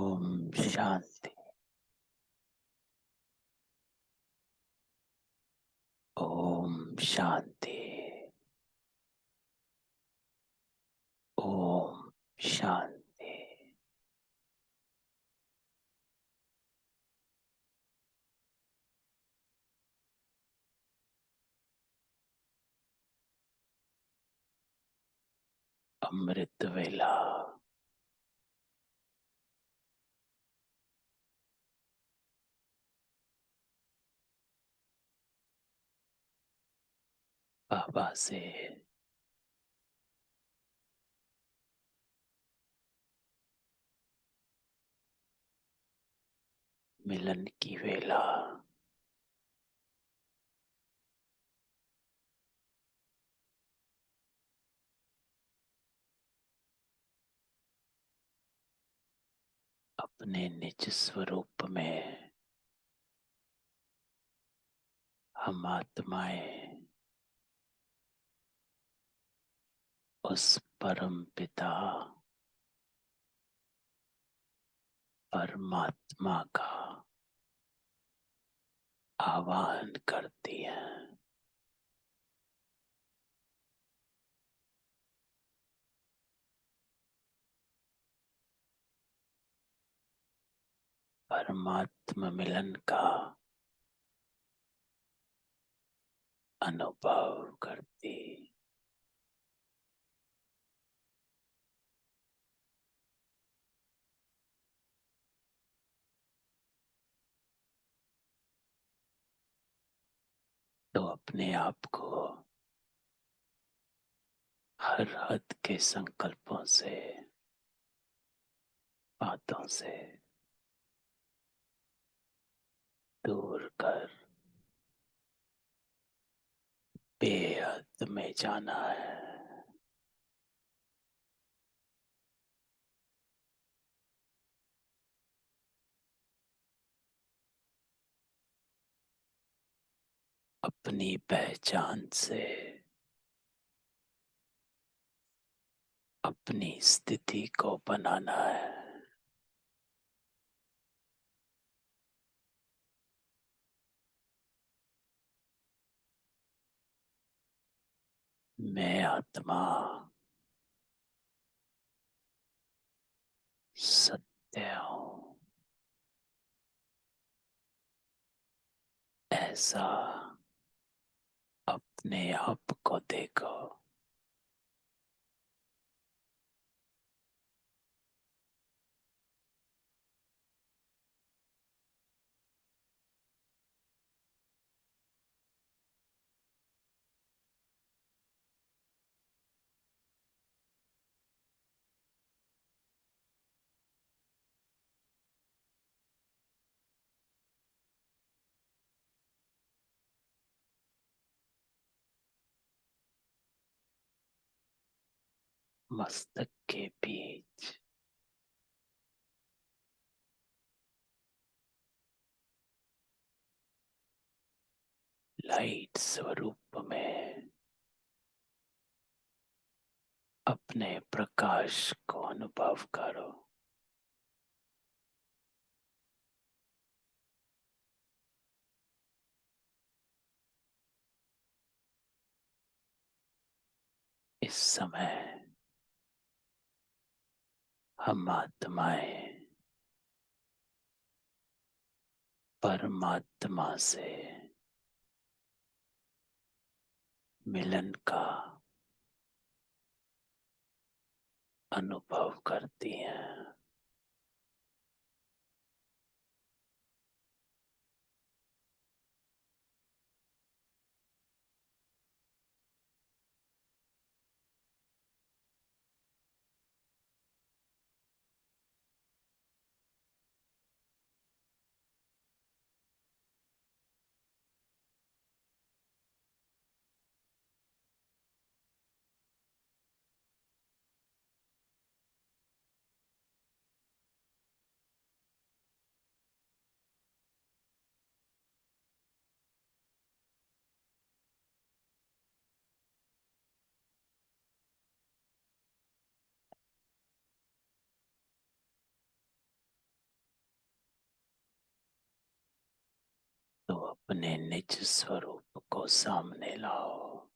ओम शांति। ओम शांति। ओम शांति। अमृत वेला। बाबा से मिलन की वेला। अपने निज स्वरूप में हम आत्माएं उस परम पिता परमात्मा का आवाहन करती हैं। परमात्मा मिलन का अनुभव करती। तो अपने आप को हर हद के संकल्पों से, बातों से दूर कर बेहद में जाना है। अपनी पहचान से अपनी स्थिति को बनाना है। मैं आत्मा सत्य हूं, ऐसा अपने आप को देखो। मस्तक के बीच लाइट स्वरूप में अपने प्रकाश को अनुभव करो। इस समय हम आत्माएं परमात्मा से मिलन का अनुभव करती हैं। अपने निज स्वरूप को सामने लाओ।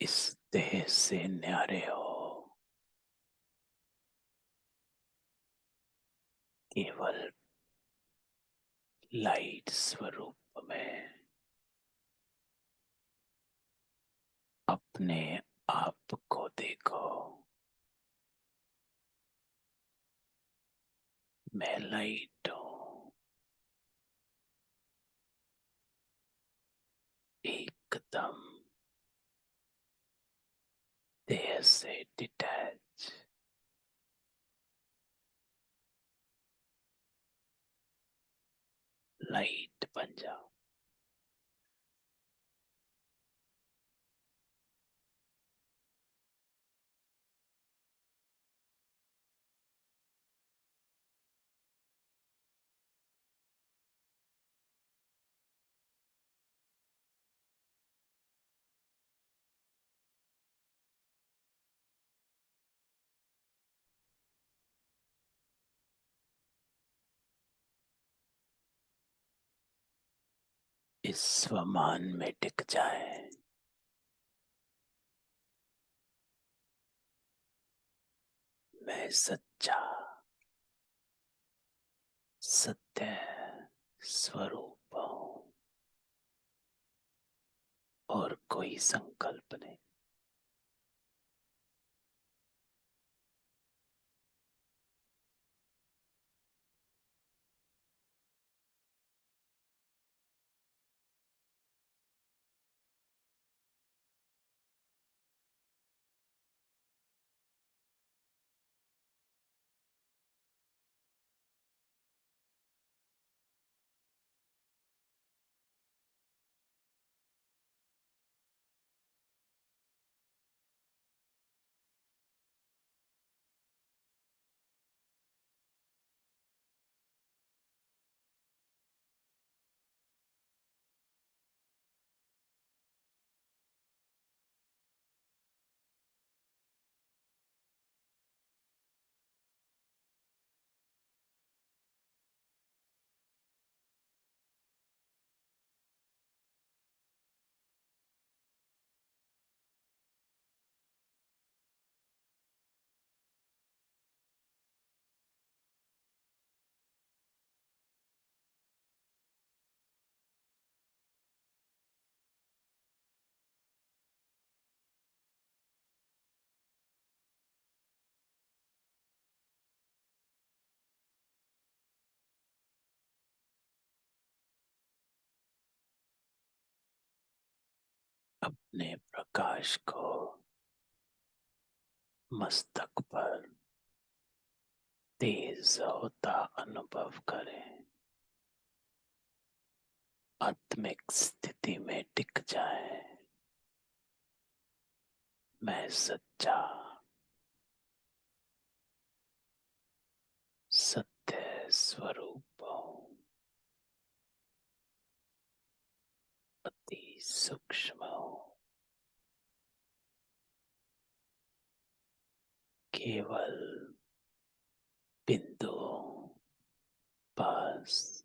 इस देह से न्यारे हो, केवल लाइट स्वरूप में अपने आप को देखो। मैं लाइट हूँ, एकदम देह से डिटैच। लाइट बन जाओ। इस स्वमान में टिक जाए। मैं सच्चा सत्य स्वरूप हूँ और कोई संकल्प नहीं। अपने प्रकाश को मस्तक पर तेज होता अनुभव करें। आत्मिक स्थिति में टिक जाए। मैं सच्चा सत्य स्वरूप हूँ, अति सूक्ष्म हूँ, केवल बिंदु हूँ, बस।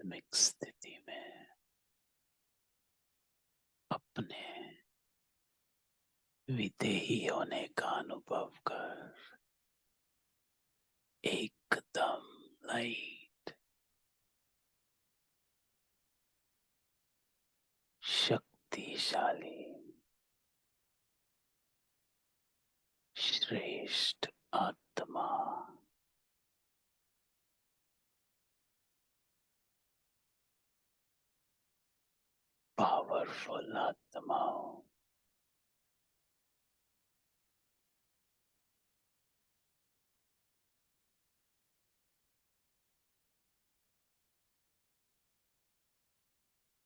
आध्यात्मिक स्थिति में अपने विदेही होने का अनुभव कर एकदम लाइट, शक्तिशाली, श्रेष्ठ आत्मा पावरफुल आत्माओं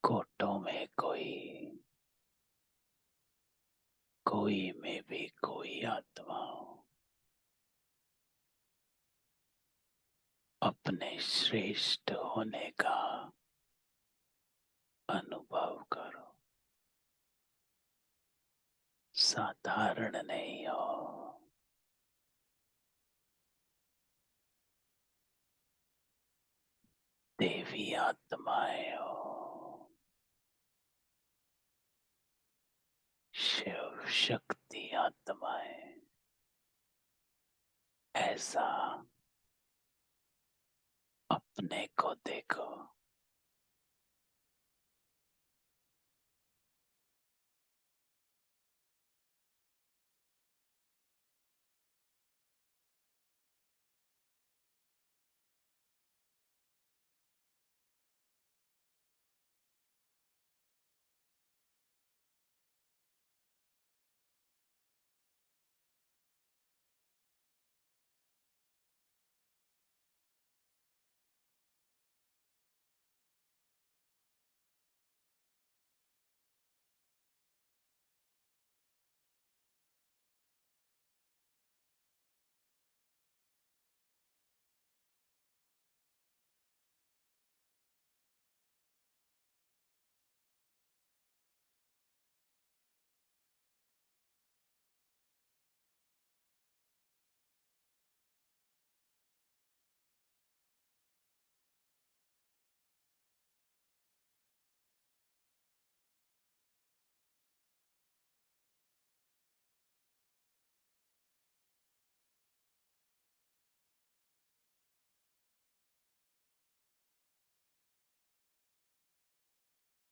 कोटों में कोई में भी कोई आत्माओं अपने श्रेष्ठ होने का अनुभव करो। साधारण नहीं हो, देवी आत्माएं हो, शिव शक्ति आत्माएं। ऐसा अपने को देखो।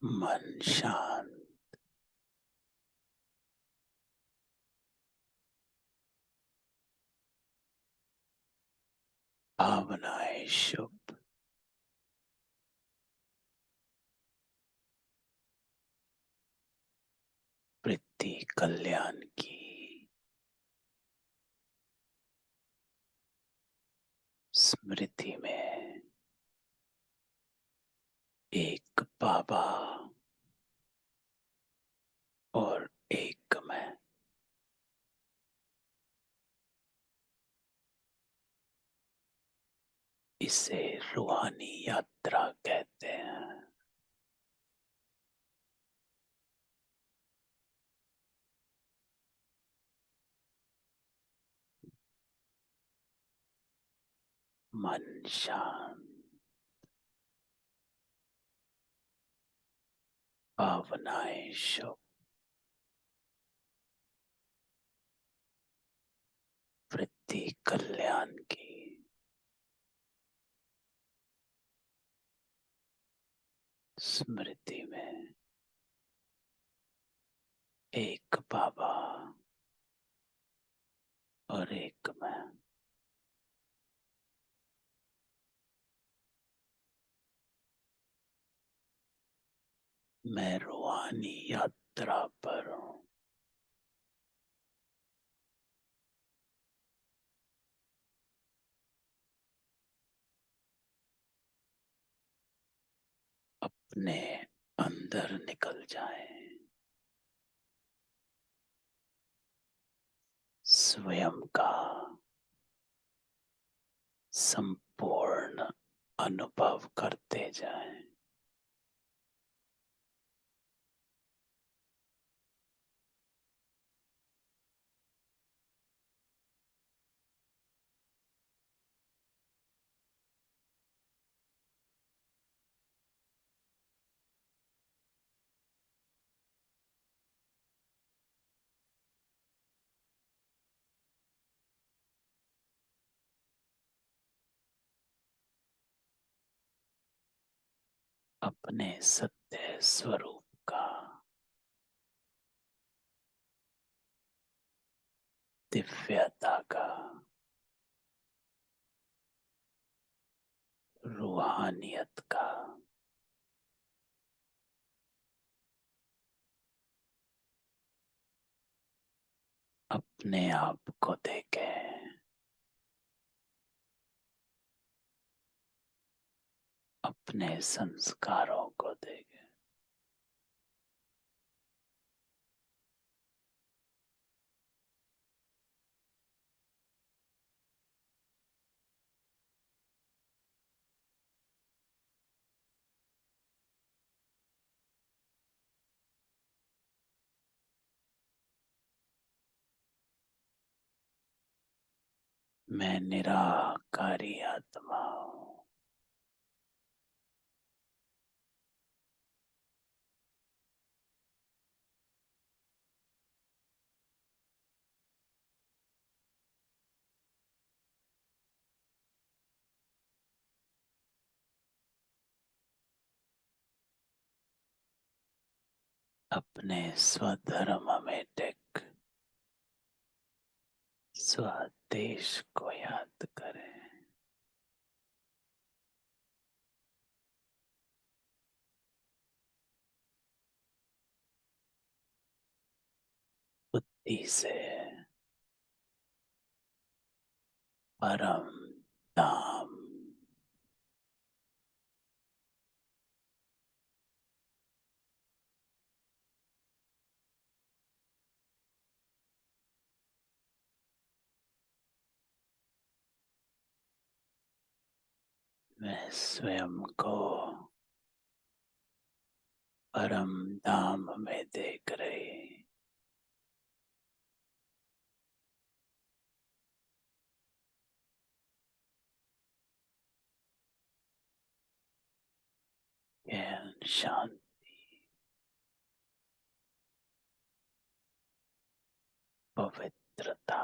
मन शांत, भावनाएं शुभ, वृत्ति कल्याण की, स्मृति में एक बाबा और एक मैं। इसे रूहानी यात्रा कहते हैं। मन शांत, भावनाएं शुभ, वृत्ति कल्याण की, स्मृति में एक बाबा और एक मैं रूहानी यात्रा पर हूँ। अपने अंदर निकल जाएं, स्वयं का संपूर्ण अनुभव करते जाएं। अपने सत्य स्वरूप का दिव्यता का रूहानियत का अपने आप को देखें, अपने संस्कारों को देखें। मैं निराकारी आत्मा हूँ। अपने स्वधर्म में टिक स्वदेश को याद करें। बुद्धि से परम धाम में स्वयं को परम धाम में देख रही। ज्ञान, शांति, पवित्रता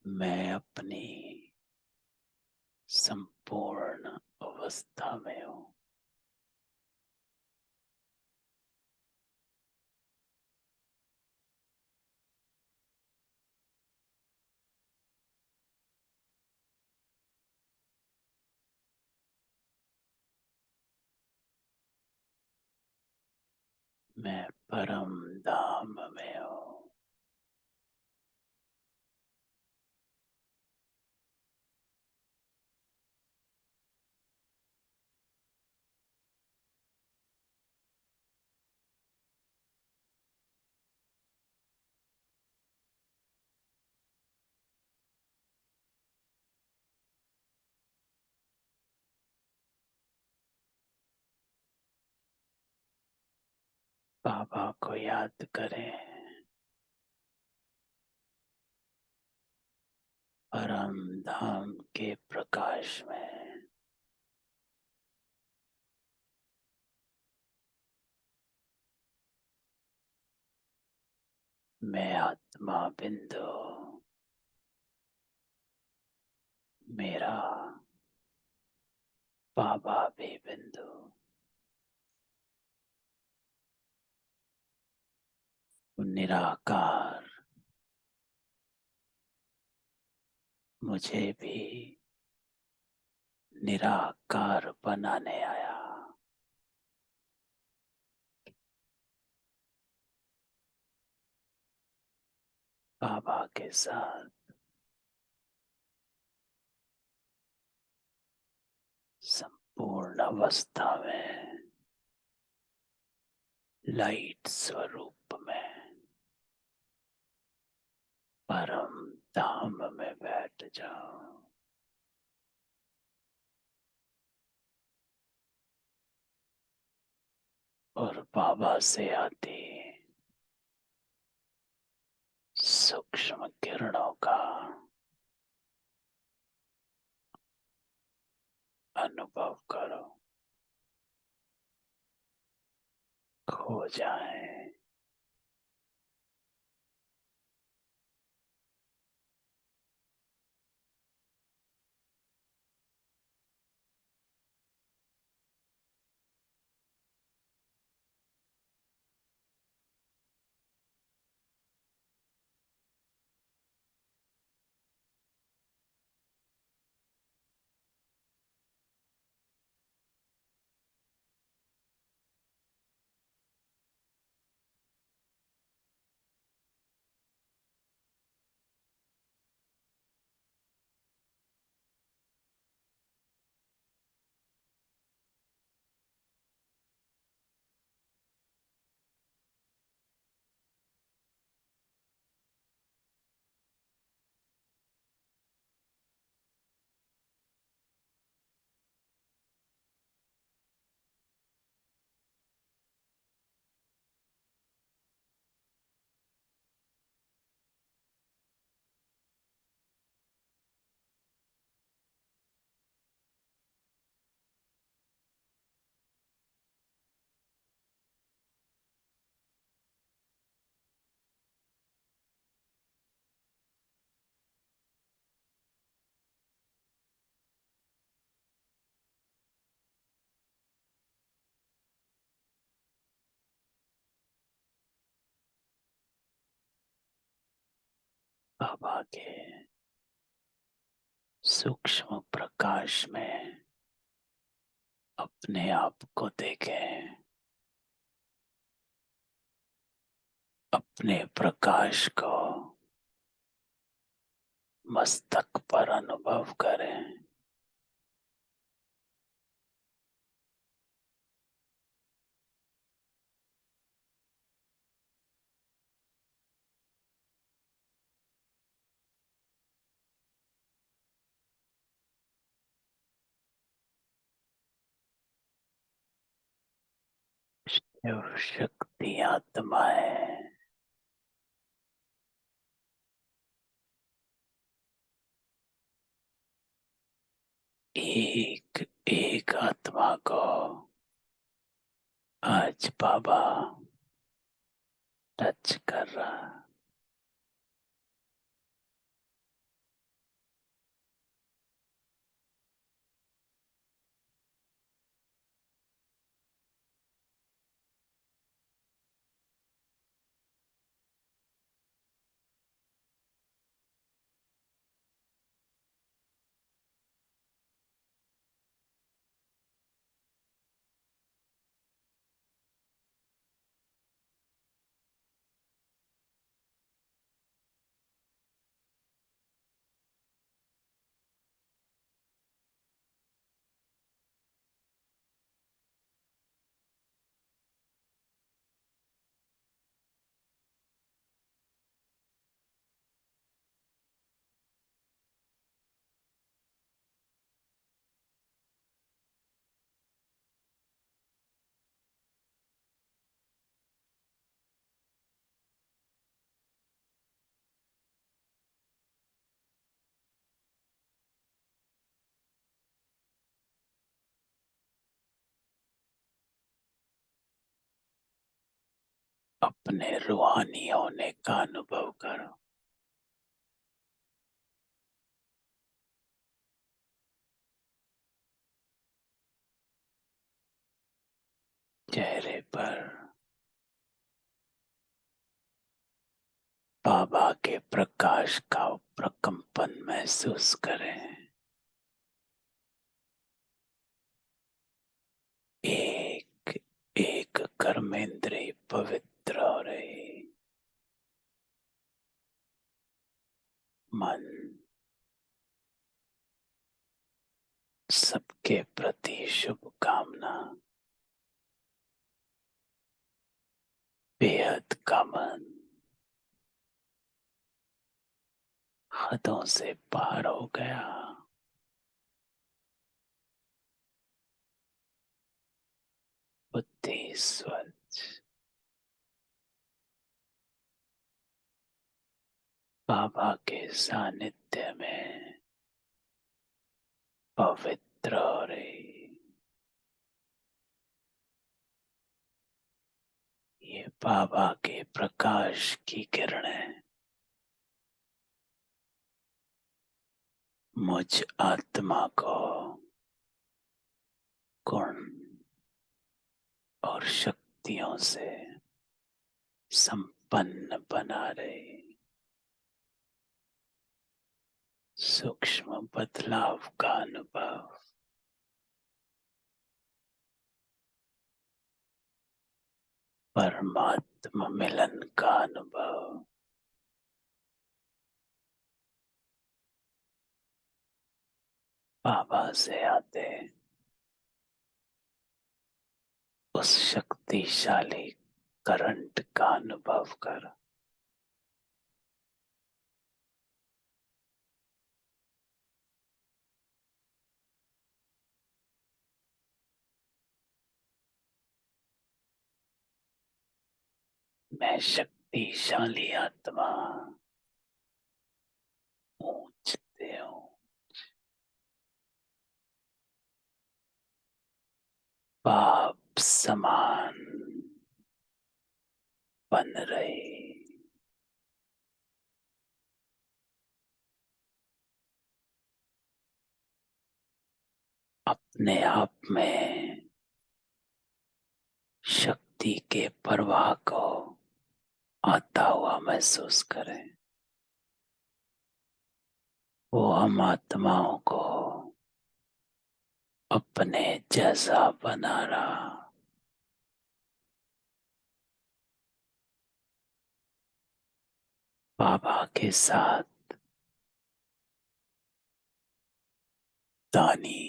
मैं अपनी संपूर्ण अवस्था में हूँ। मैं परम धाम में हूँ। बाबा को याद करें। परम धाम के प्रकाश में मैं आत्मा बिंदु, मेरा बाबा भी बिंदु, निराकार मुझे भी निराकार बनाने आया। बाबा के साथ संपूर्ण अवस्था में लाइट स्वरूप में परम धाम में बैठ जाओ और बाबा से आती सूक्ष्म किरणों का अनुभव करो। खो जाए बाबा के सूक्ष्म प्रकाश में अपने आप को देखें। अपने प्रकाश को मस्तक पर अनुभव करें। शिव शक्ति आत्माएं एक एक आत्मा को आज बाबा टच कर रहा। अपने रूहानी होने का अनुभव करो। चेहरे पर बाबा के प्रकाश का प्रकंपन महसूस करें। एक एक कर्मेंद्रिय पवित्र हो रही। मन सबके प्रति शुभकामना। बेहद का मन हदों से पार हो गया। बुद्धि स्वच्छ। बाबा के सानिध्य में पवित्र हो रही। ये बाबा के प्रकाश की किरणें मुझ आत्मा को गुण और शक्तियों से संपन्न बना रही। सूक्ष्म बदलाव का अनुभव। परमात्मा मिलन का अनुभव। बाबा से आते उस शक्तिशाली करंट का अनुभव कर। मैं शक्तिशाली आत्मा पूछते हूँ। पाप समान बन रही। अपने आप में शक्ति के प्रवाह को आता हुआ महसूस करें। वो हम आत्माओं को अपने जैसा बना रहा। बाबा के साथ दानी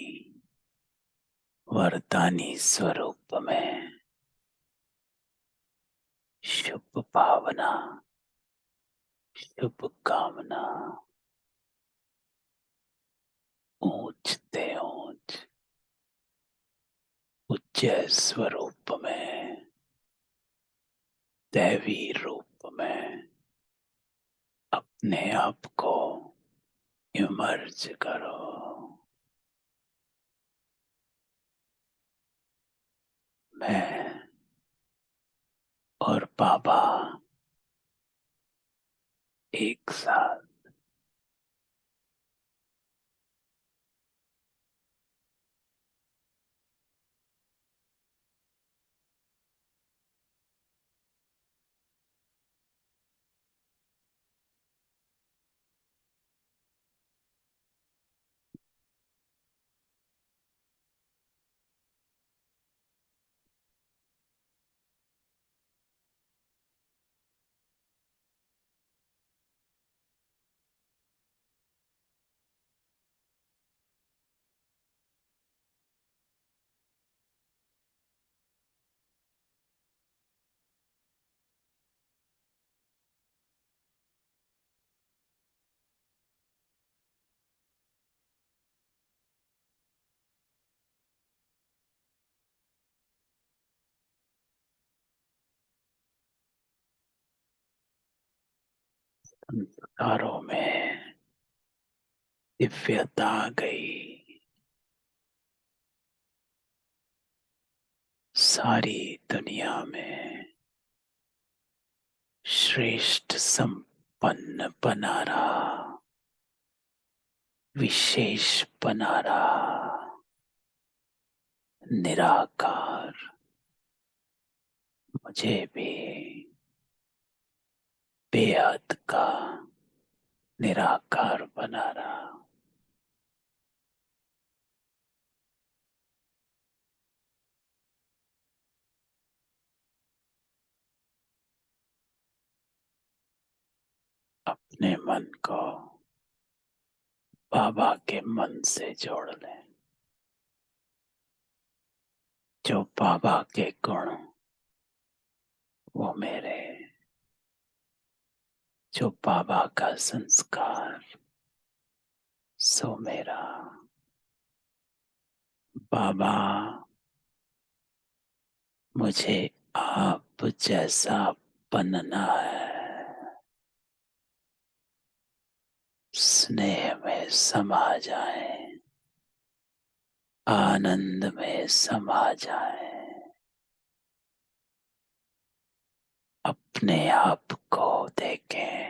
वरदानी स्वरूप में शुभ भावना, शुभ कामना, ऊंचते ऊंच उच्च स्वरूप में, दैवी रूप में अपने आप को इमर्ज करो। मैं और बाबा एक साथ संस्कारों में दिव्यता आ गई। सारी दुनिया में श्रेष्ठ संपन्न बना रहा, विशेष बना रहा, निराकार मुझे भी बेहद का निराकार बना रहा। अपने मन को बाबा के मन से जोड़ लें। जो बाबा के गुण वो मेरे, जो बाबा का संस्कार सो मेरा। बाबा मुझे आप जैसा बनना है। स्नेह में समा जाए, आनंद में समा जाए, अपने आप को देखें।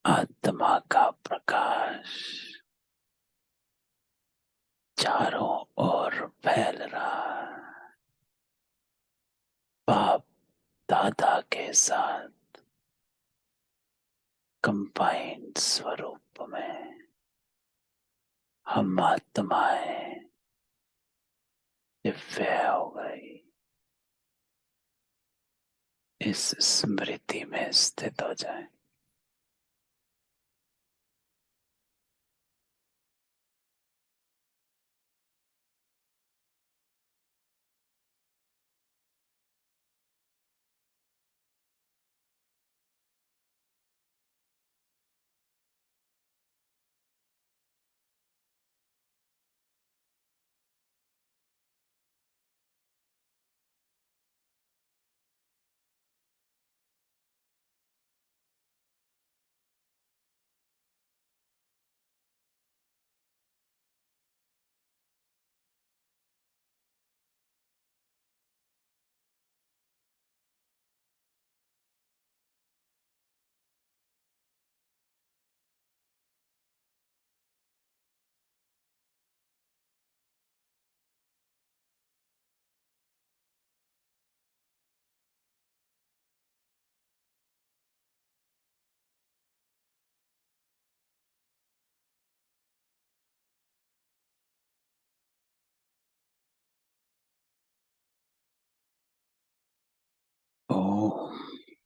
आत्मा का प्रकाश चारों ओर फैल रहा है। बाप दादा के साथ कंबाइंड स्वरूप में हम आत्माएं दिव्य हो गई, इस स्मृति में स्थित हो जाए।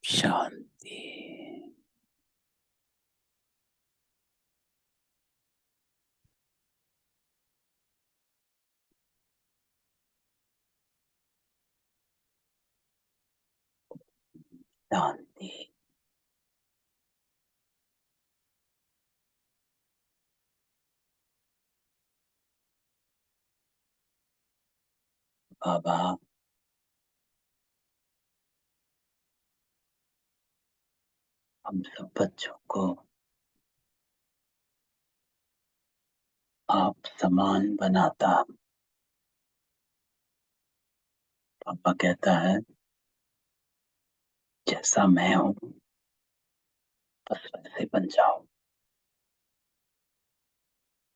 शांति। शांति। बाबा हम सब बच्चों को आप समान बनाता। पापा कहता है जैसा मैं हूँ बस वैसे बन जाओ,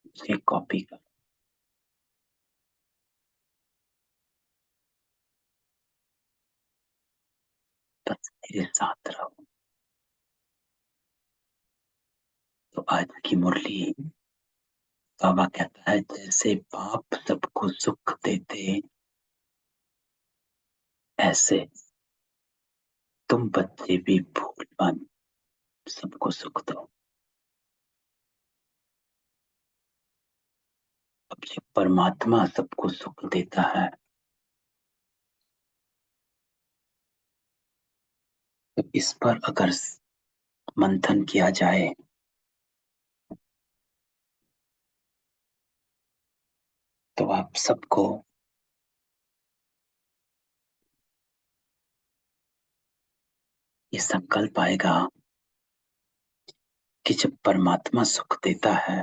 उसकी कॉपी कर, बस मेरे साथ रहो। तो आज की मुरली बाबा कहता है जैसे बाप सबको सुख देते, ऐसे तुम बच्चे भी भूल बन सबको सुख दो। अब जब परमात्मा सबको सुख देता है तो इस पर अगर मंथन किया जाए तो आप सबको ये संकल्प आएगा कि जब परमात्मा सुख देता है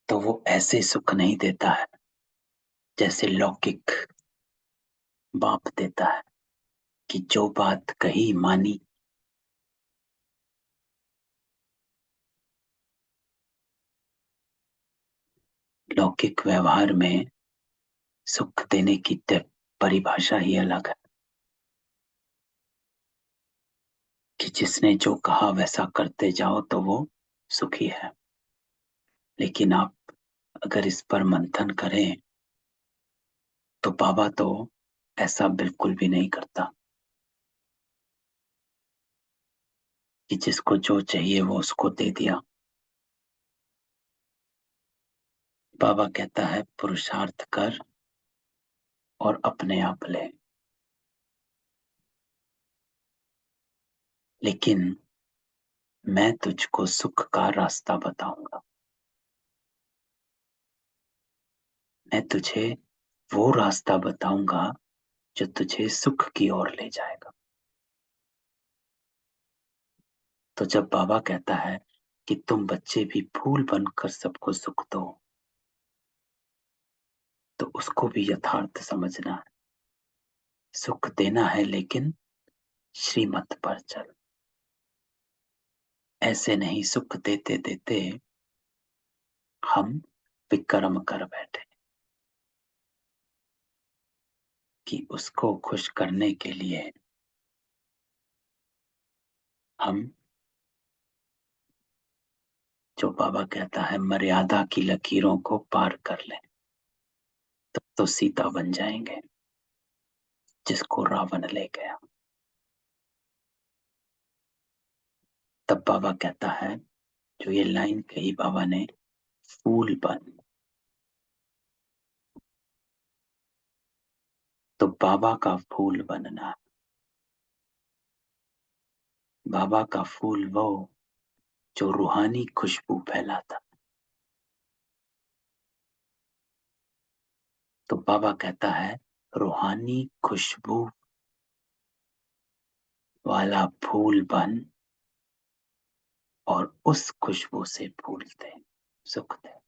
तो वो ऐसे सुख नहीं देता है जैसे लौकिक बाप देता है कि जो बात कही मानी। लौकिक व्यवहार में सुख देने की परिभाषा ही अलग है कि जिसने जो कहा वैसा करते जाओ तो वो सुखी है। लेकिन आप अगर इस पर मंथन करें तो बाबा तो ऐसा बिल्कुल भी नहीं करता कि जिसको जो चाहिए वो उसको दे दिया। बाबा कहता है पुरुषार्थ कर और अपने आप ले, लेकिन मैं तुझको सुख का रास्ता बताऊंगा। मैं तुझे वो रास्ता बताऊंगा जो तुझे सुख की ओर ले जाएगा। तो जब बाबा कहता है कि तुम बच्चे भी फूल बनकर सबको सुख दो, तो उसको भी यथार्थ समझना है। सुख देना है लेकिन श्रीमत पर चल। ऐसे नहीं सुख देते देते हम विक्रम कर बैठे कि उसको खुश करने के लिए हम, जो बाबा कहता है मर्यादा की लकीरों को पार कर लें, तब तो सीता बन जाएंगे जिसको रावण ले गया। तब बाबा कहता है, जो ये लाइन कही बाबा ने, फूल बन। तो बाबा का फूल बनना, बाबा का फूल वो जो रूहानी खुशबू फैलाता। तो बाबा कहता है रूहानी खुशबू वाला फूल बन और उस खुशबू से फूल दे, सुख दे।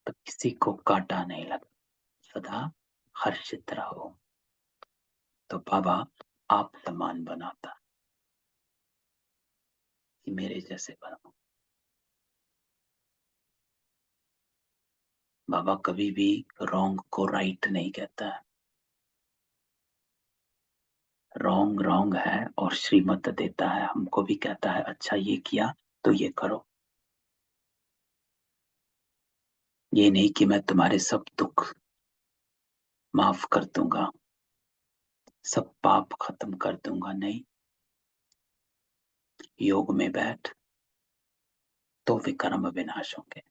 तो किसी को कांटा नहीं लगा, सदा हर्षित रहो। तो बाबा आप समान बनाता कि मेरे जैसे बनो। बाबा कभी भी रॉन्ग को राइट नहीं कहता है। रॉन्ग रॉन्ग है और श्रीमत देता है, हमको भी कहता है अच्छा ये किया तो ये करो। ये नहीं कि मैं तुम्हारे सब दुख माफ कर दूंगा, सब पाप खत्म कर दूंगा, नहीं। योग में बैठ तो विकर्म विनाश होंगे।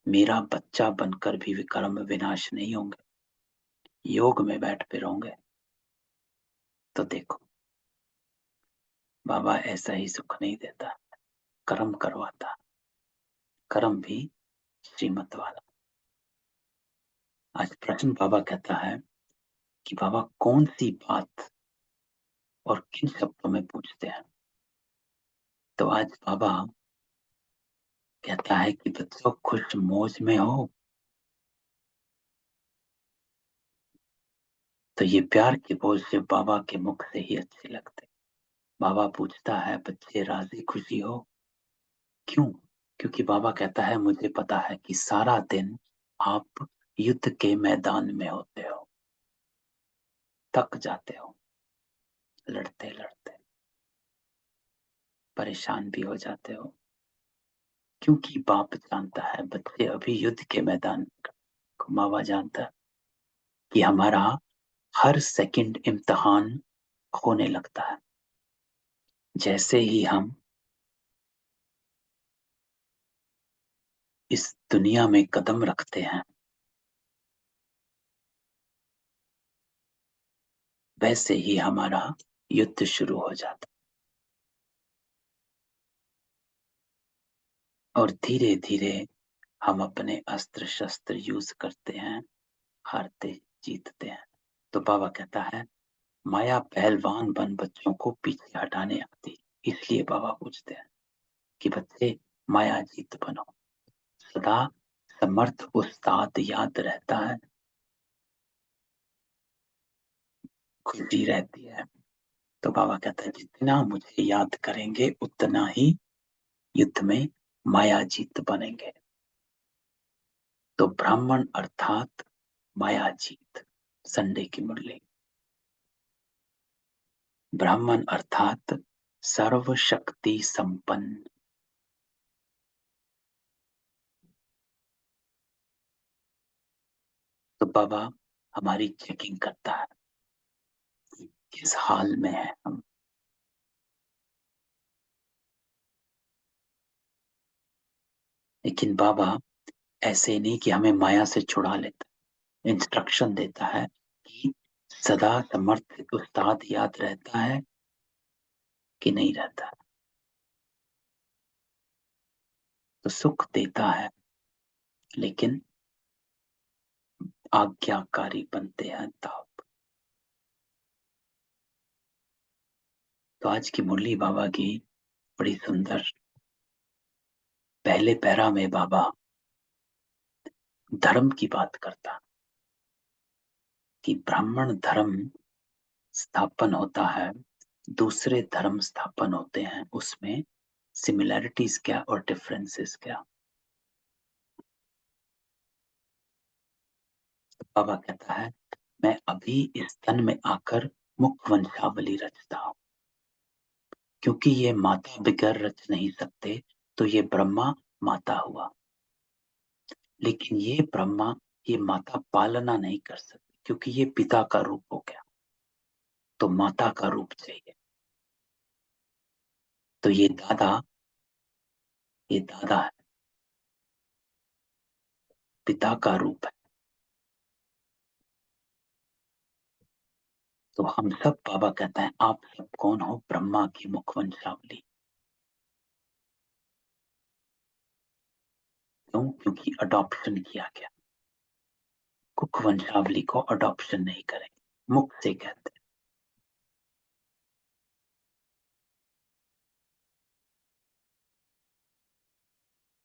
मेरा बच्चा बनकर भी विकर्म विनाश नहीं होंगे। योग में बैठ फिर होंगे। तो देखो, बाबा ऐसा ही सुख नहीं देता, कर्म करवाता, कर्म भी श्रीमत वाला। आज प्रश्न बाबा कहता है कि बाबा कौन सी बात और किन शब्दों में पूछते हैं। तो आज बाबा कहता है कि बच्चों खुश मौज में हो। तो ये प्यार के बोल से बाबा के मुख से ही अच्छे लगते। बाबा पूछता है, बच्चे राजी खुशी हो? क्यों? क्योंकि बाबा कहता है, मुझे पता है कि सारा दिन आप युद्ध के मैदान में होते हो, थक जाते हो, लड़ते लड़ते परेशान भी हो जाते हो। क्योंकि बाप जानता है बच्चे अभी युद्ध के मैदान में, बाबा जानता है कि हमारा हर सेकंड इम्तिहान होने लगता है। जैसे ही हम इस दुनिया में कदम रखते हैं, वैसे ही हमारा युद्ध शुरू हो जाता है और धीरे धीरे हम अपने अस्त्र शस्त्र यूज करते हैं, हारते जीतते हैं। तो बाबा कहता है, माया पहलवान बन बच्चों को पीछे हटाने आती। इसलिए बाबा पूछते हैं कि बच्चे माया जीत बनो। सदा समर्थ उस्ताद याद रहता है, खुशी रहती है। तो बाबा कहता है, जितना मुझे याद करेंगे उतना ही युद्ध में माया जीत बनेंगे। तो ब्राह्मण अर्थात माया जीत। संडे की मुरली। ब्राह्मण अर्थात सर्व शक्ति संपन्न। तो बाबा हमारी चेकिंग करता है, किस हाल में है हम। लेकिन बाबा ऐसे नहीं कि हमें माया से छुड़ा लेता, इंस्ट्रक्शन देता है कि सदा समर्थ उस्ताद याद रहता है कि नहीं रहता। तो सुख देता है, लेकिन आज्ञाकारी बनते हैं तब। तो आज की मुरली बाबा की बड़ी सुंदर। पहले पैरा में बाबा धर्म की बात करता कि ब्राह्मण धर्म स्थापन होता है, दूसरे धर्म स्थापन होते हैं, उसमें सिमिलैरिटीज क्या और डिफरेंसेस क्या। बाबा कहता है, मैं अभी इस तन में आकर मुख वंशावली रचता हूं, क्योंकि ये माता बगैर रच नहीं सकते। तो ये ब्रह्मा माता हुआ, लेकिन ये ब्रह्मा ये माता पालना नहीं कर सकते, क्योंकि ये पिता का रूप हो गया। तो माता का रूप चाहिए। तो ये दादा है, पिता का रूप है। तो हम सब, बाबा कहता है, आप सब कौन हो? ब्रह्मा की मुख वंशावली। क्यों? क्योंकि अडॉप्शन किया गया। मुख वंशावली को अडॉप्शन नहीं करेंगे, मुख से कहते हैं।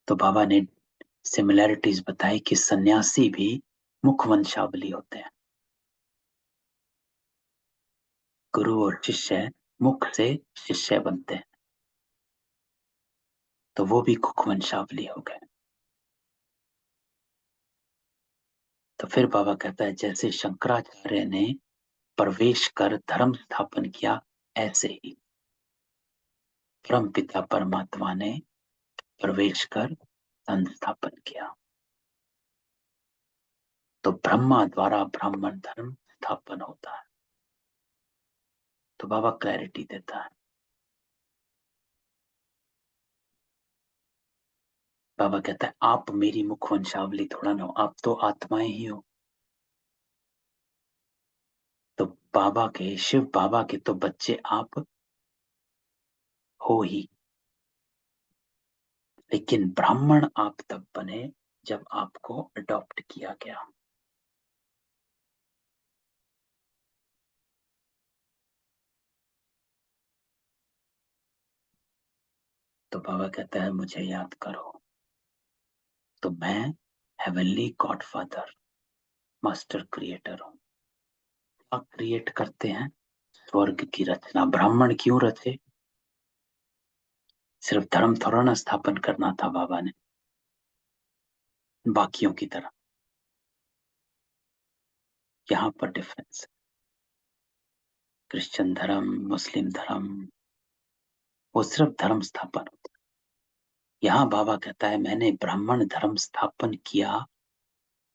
तो बाबा ने सिमिलैरिटीज बताई कि सन्यासी भी मुख वंशावली होते हैं। गुरु और शिष्य मुख से शिष्य बनते हैं, तो वो भी मुख वंशावली हो गए। तो फिर बाबा कहता है, जैसे शंकराचार्य ने प्रवेश कर धर्म स्थापन किया, ऐसे ही परम पिता परमात्मा ने प्रवेश कर धर्म स्थापन किया। तो ब्रह्मा द्वारा ब्राह्मण धर्म स्थापन होता है। तो बाबा क्लैरिटी देता है। बाबा कहता है आप मेरी मुख वंशावली थोड़ा ना हो, आप तो आत्माएं ही हो। तो बाबा के, शिव बाबा के तो बच्चे आप हो ही, लेकिन ब्राह्मण आप तब बने जब आपको अडॉप्ट किया गया। तो बाबा कहता है मुझे याद करो। तो मैं हेवनली गॉडफादर, मास्टर क्रिएटर हूं। क्या क्रिएट करते हैं? स्वर्ग की रचना। ब्राह्मण क्यों रचे? सिर्फ धर्म थोड़ा ना स्थापन करना था बाबा ने बाकियों की तरह। यहाँ पर डिफरेंस। क्रिश्चियन धर्म, मुस्लिम धर्म, वो सिर्फ धर्म स्थापन होता है। यहाँ बाबा कहता है मैंने ब्राह्मण धर्म स्थापन किया,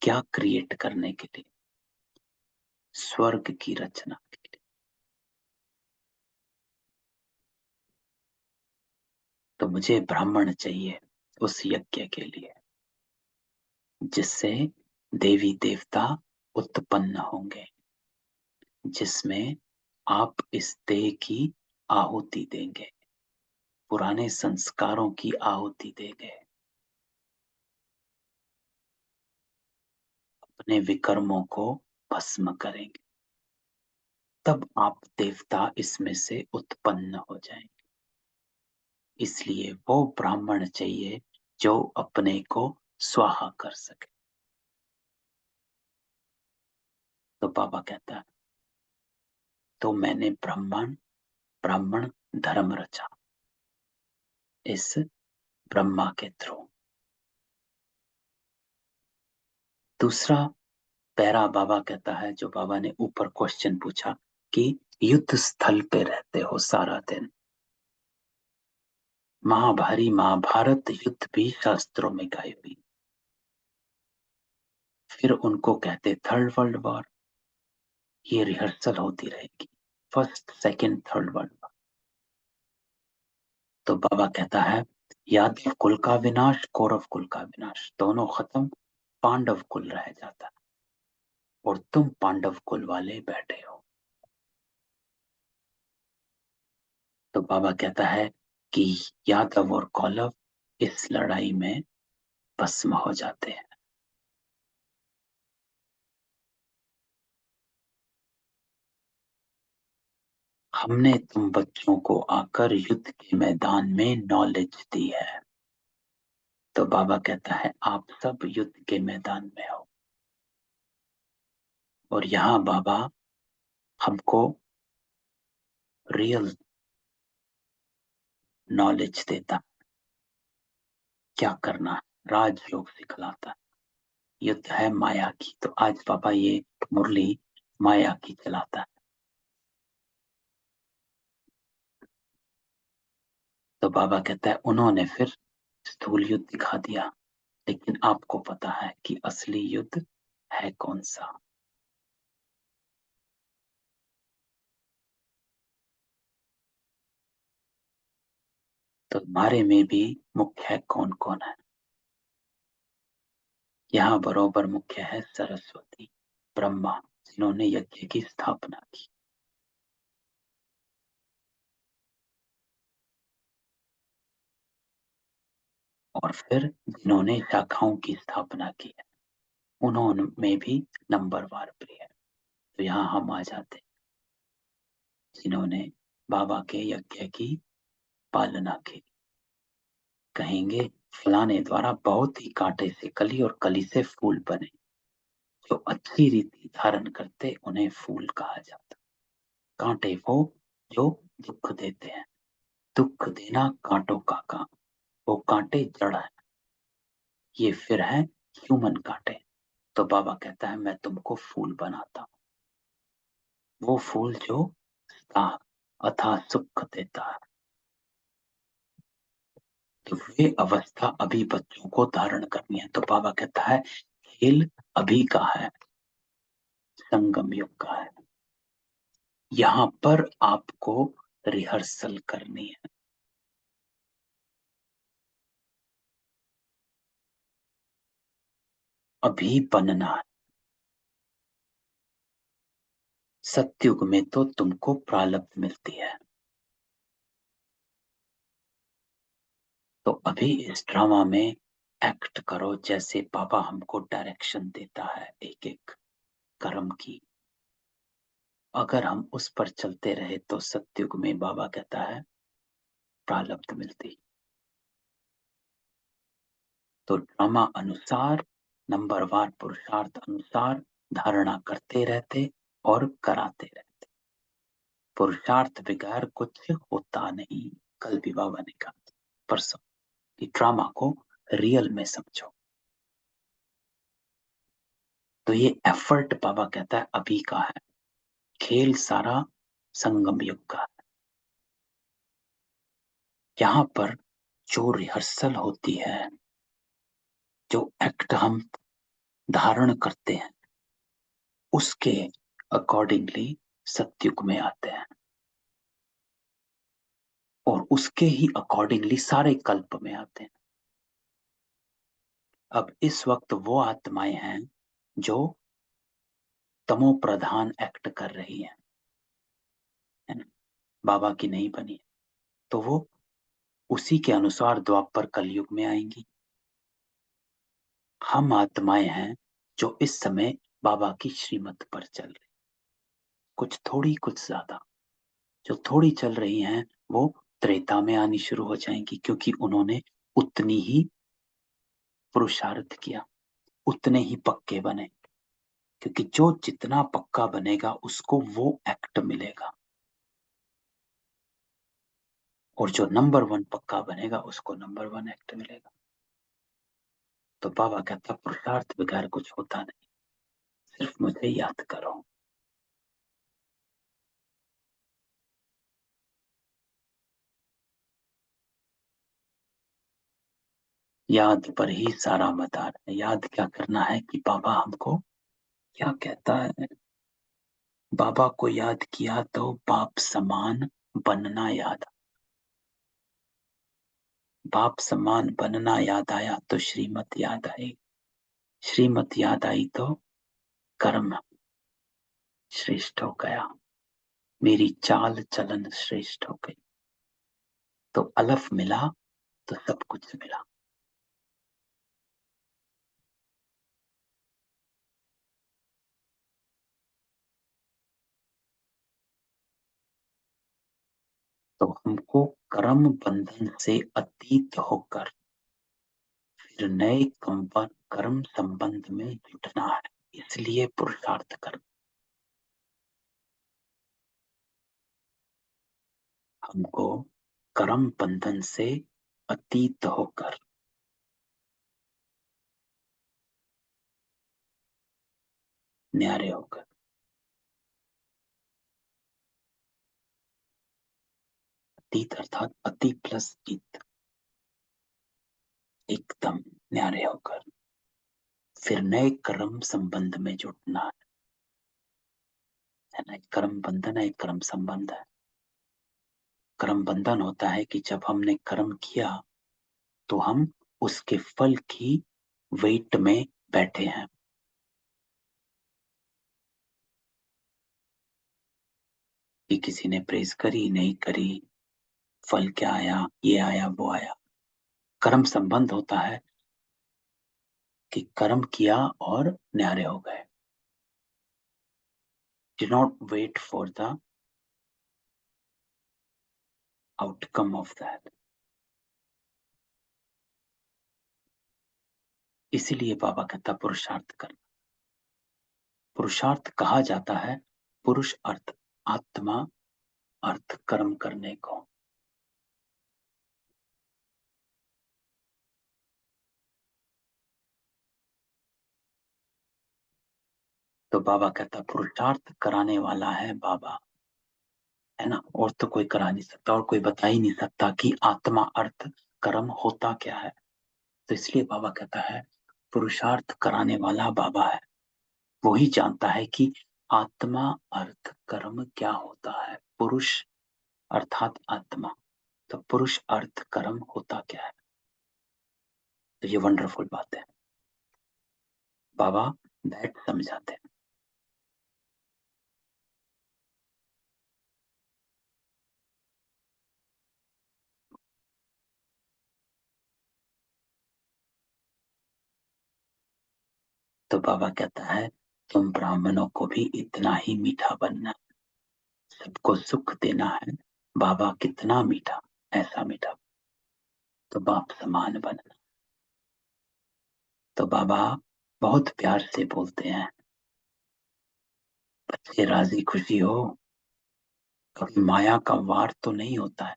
क्या क्रिएट करने के लिए? स्वर्ग की रचना के लिए। तो मुझे ब्राह्मण चाहिए उस यज्ञ के लिए, जिससे देवी देवता उत्पन्न होंगे, जिसमें आप इस देह की आहुति देंगे, पुराने संस्कारों की आहुति देंगे, अपने विकर्मों को भस्म करेंगे, तब आप देवता इसमें से उत्पन्न हो जाएंगे। इसलिए वो ब्राह्मण चाहिए जो अपने को स्वाहा कर सके। तो बाबा कहता है तो मैंने ब्राह्मण ब्राह्मण धर्म रचा इस ब्रह्मा के थ्रू। दूसरा पैरा बाबा कहता है, जो बाबा ने ऊपर क्वेश्चन पूछा कि युद्ध स्थल पे रहते हो सारा दिन, महाभारी महाभारत युद्ध भी शास्त्रों में गाई हुई, फिर उनको कहते थर्ड वर्ल्ड वॉर। ये रिहर्सल होती रहेगी, first second third world war. तो बाबा कहता है यादव कुल का विनाश, कौरव कुल का विनाश, दोनों खत्म, पांडव कुल रह जाता है और तुम पांडव कुल वाले बैठे हो। तो बाबा कहता है कि यादव और कौरव इस लड़ाई में भस्म हो जाते हैं। हमने तुम बच्चों को आकर युद्ध के मैदान में नॉलेज दी है। तो बाबा कहता है आप सब युद्ध के मैदान में हो, और यहाँ बाबा हमको रियल नॉलेज देता, क्या करना है, राजयोग सिखलाता है। युद्ध है माया की, तो आज बाबा ये मुरली माया की चलाता है। तो बाबा कहता है उन्होंने फिर स्थूल युद्ध दिखा दिया, लेकिन आपको पता है कि असली युद्ध है कौन सा। तो हमारे में भी मुख्य है कौन कौन है? यहाँ बरोबर मुख्य है सरस्वती, ब्रह्मा, जिन्होंने यज्ञ की स्थापना की, और फिर जिन्होंने शाखाओं की स्थापना की है, उन्होंने में भी नंबरवार प्रिय है। तो यहाँ हम आ जाते हैं, जिन्होंने बाबा के यज्ञ की पालना की। कहेंगे फलाने द्वारा बहुत ही कांटे से कली और कली से फूल बने। जो अच्छी रीति धारण करते उन्हें फूल कहा जाता। कांटे वो जो दुख देते हैं, दुख देना कांटों का काम, वो कांटे जड़ है, ये फिर है ह्यूमन कांटे। तो बाबा कहता है मैं तुमको फूल बनाता हूँ, वो फूल जो अथाह सुख देता है। तो वे अवस्था अभी बच्चों को धारण करनी है। तो बाबा कहता है खेल अभी का है, संगम युग का है। यहां पर आपको रिहर्सल करनी है। अभी बनना है। सत्युग में तो तुमको प्रारब्ध मिलती है। तो अभी इस ड्रामा में एक्ट करो जैसे बाबा हमको डायरेक्शन देता है एक एक कर्म की। अगर हम उस पर चलते रहे तो सत्युग में बाबा कहता है प्रारब्ध मिलती। तो ड्रामा अनुसार, नंबरवार पुरुषार्थ अनुसार धारणा करते रहते और कराते रहते। पुरुषार्थ बगैर कुछ होता नहीं। कल भी बाबा ने कहा, परसों, कि ड्रामा को रियल में समझो। तो ये एफर्ट बाबा कहता है अभी का है। खेल सारा संगम युग का है। यहाँ पर जो रिहर्सल होती है, जो एक्ट हम धारण करते हैं, उसके अकॉर्डिंगली सत्युग में आते हैं और उसके ही अकॉर्डिंगली सारे कल्प में आते हैं। अब इस वक्त वो आत्माएं हैं जो तमो प्रधान एक्ट कर रही हैं, है ना, बाबा की नहीं बनी है, तो वो उसी के अनुसार द्वापर कलयुग में आएंगी। हम आत्माएं हैं जो इस समय बाबा की श्रीमत पर चल रही, कुछ थोड़ी कुछ ज्यादा। जो थोड़ी चल रही हैं वो त्रेता में आनी शुरू हो जाएंगी, क्योंकि उन्होंने उतनी ही पुरुषार्थ किया, उतने ही पक्के बने। क्योंकि जो जितना पक्का बनेगा उसको वो एक्ट मिलेगा, और जो नंबर वन पक्का बनेगा उसको नंबर वन एक्ट मिलेगा। तो बाबा कहता पुरुषार्थ बगैर कुछ होता नहीं, सिर्फ मुझे याद करो। याद पर ही सारा मदार है। याद क्या करना है कि बाबा हमको क्या कहता है। बाबा को याद किया तो बाप समान बनना याद। बाप समान बनना याद आया तो श्रीमत याद आई। श्रीमत याद आई तो कर्म श्रेष्ठ हो गया। मेरी चाल चलन श्रेष्ठ हो गई। तो अलफ मिला तो सब कुछ मिला। तो हमको कर्म बंधन से अतीत होकर फिर नए कर्म संबंध में जुटना है। इसलिए पुरुषार्थ कर हमको कर्म बंधन से अतीत होकर, न्यारे होकर, अतीत अर्थात अति प्लस इत, एकदम न्यारे होकर फिर नए कर्म संबंध में जुटना है ना। एक कर्म बंधन है, एक कर्म संबंध है। कर्म बंधन होता है कि जब हमने कर्म किया तो हम उसके फल की वेट में बैठे हैं। कि किसी ने प्रेज करी नहीं करी, फल क्या आया, ये आया वो आया। कर्म संबंध होता है कि कर्म किया और न्यारे हो गए। Do not wait for the outcome of that. इसीलिए बाबा कहता पुरुषार्थ करना। पुरुषार्थ कहा जाता है पुरुष अर्थ, आत्मा अर्थ कर्म करने को। तो बाबा कहता पुरुषार्थ कराने वाला है बाबा, है ना। और तो कोई करा नहीं सकता, और कोई बता ही नहीं सकता कि आत्मा अर्थ कर्म होता क्या है। तो इसलिए बाबा कहता है पुरुषार्थ कराने वाला बाबा है। वही जानता है कि आत्मा अर्थ कर्म क्या होता है। पुरुष अर्थात आत्मा, तो पुरुष अर्थ कर्म होता क्या है। तो ये वंडरफुल बात है। बाबा दैट समझाते हैं। तो बाबा कहता है तुम ब्राह्मणों को भी इतना ही मीठा बनना, सबको सुख देना है। बाबा कितना मीठा, ऐसा मीठा, तो बाप समान बनना। तो बाबा बहुत प्यार से बोलते हैं, बच्चे राजी खुशी हो। कभी माया का वार तो नहीं होता है,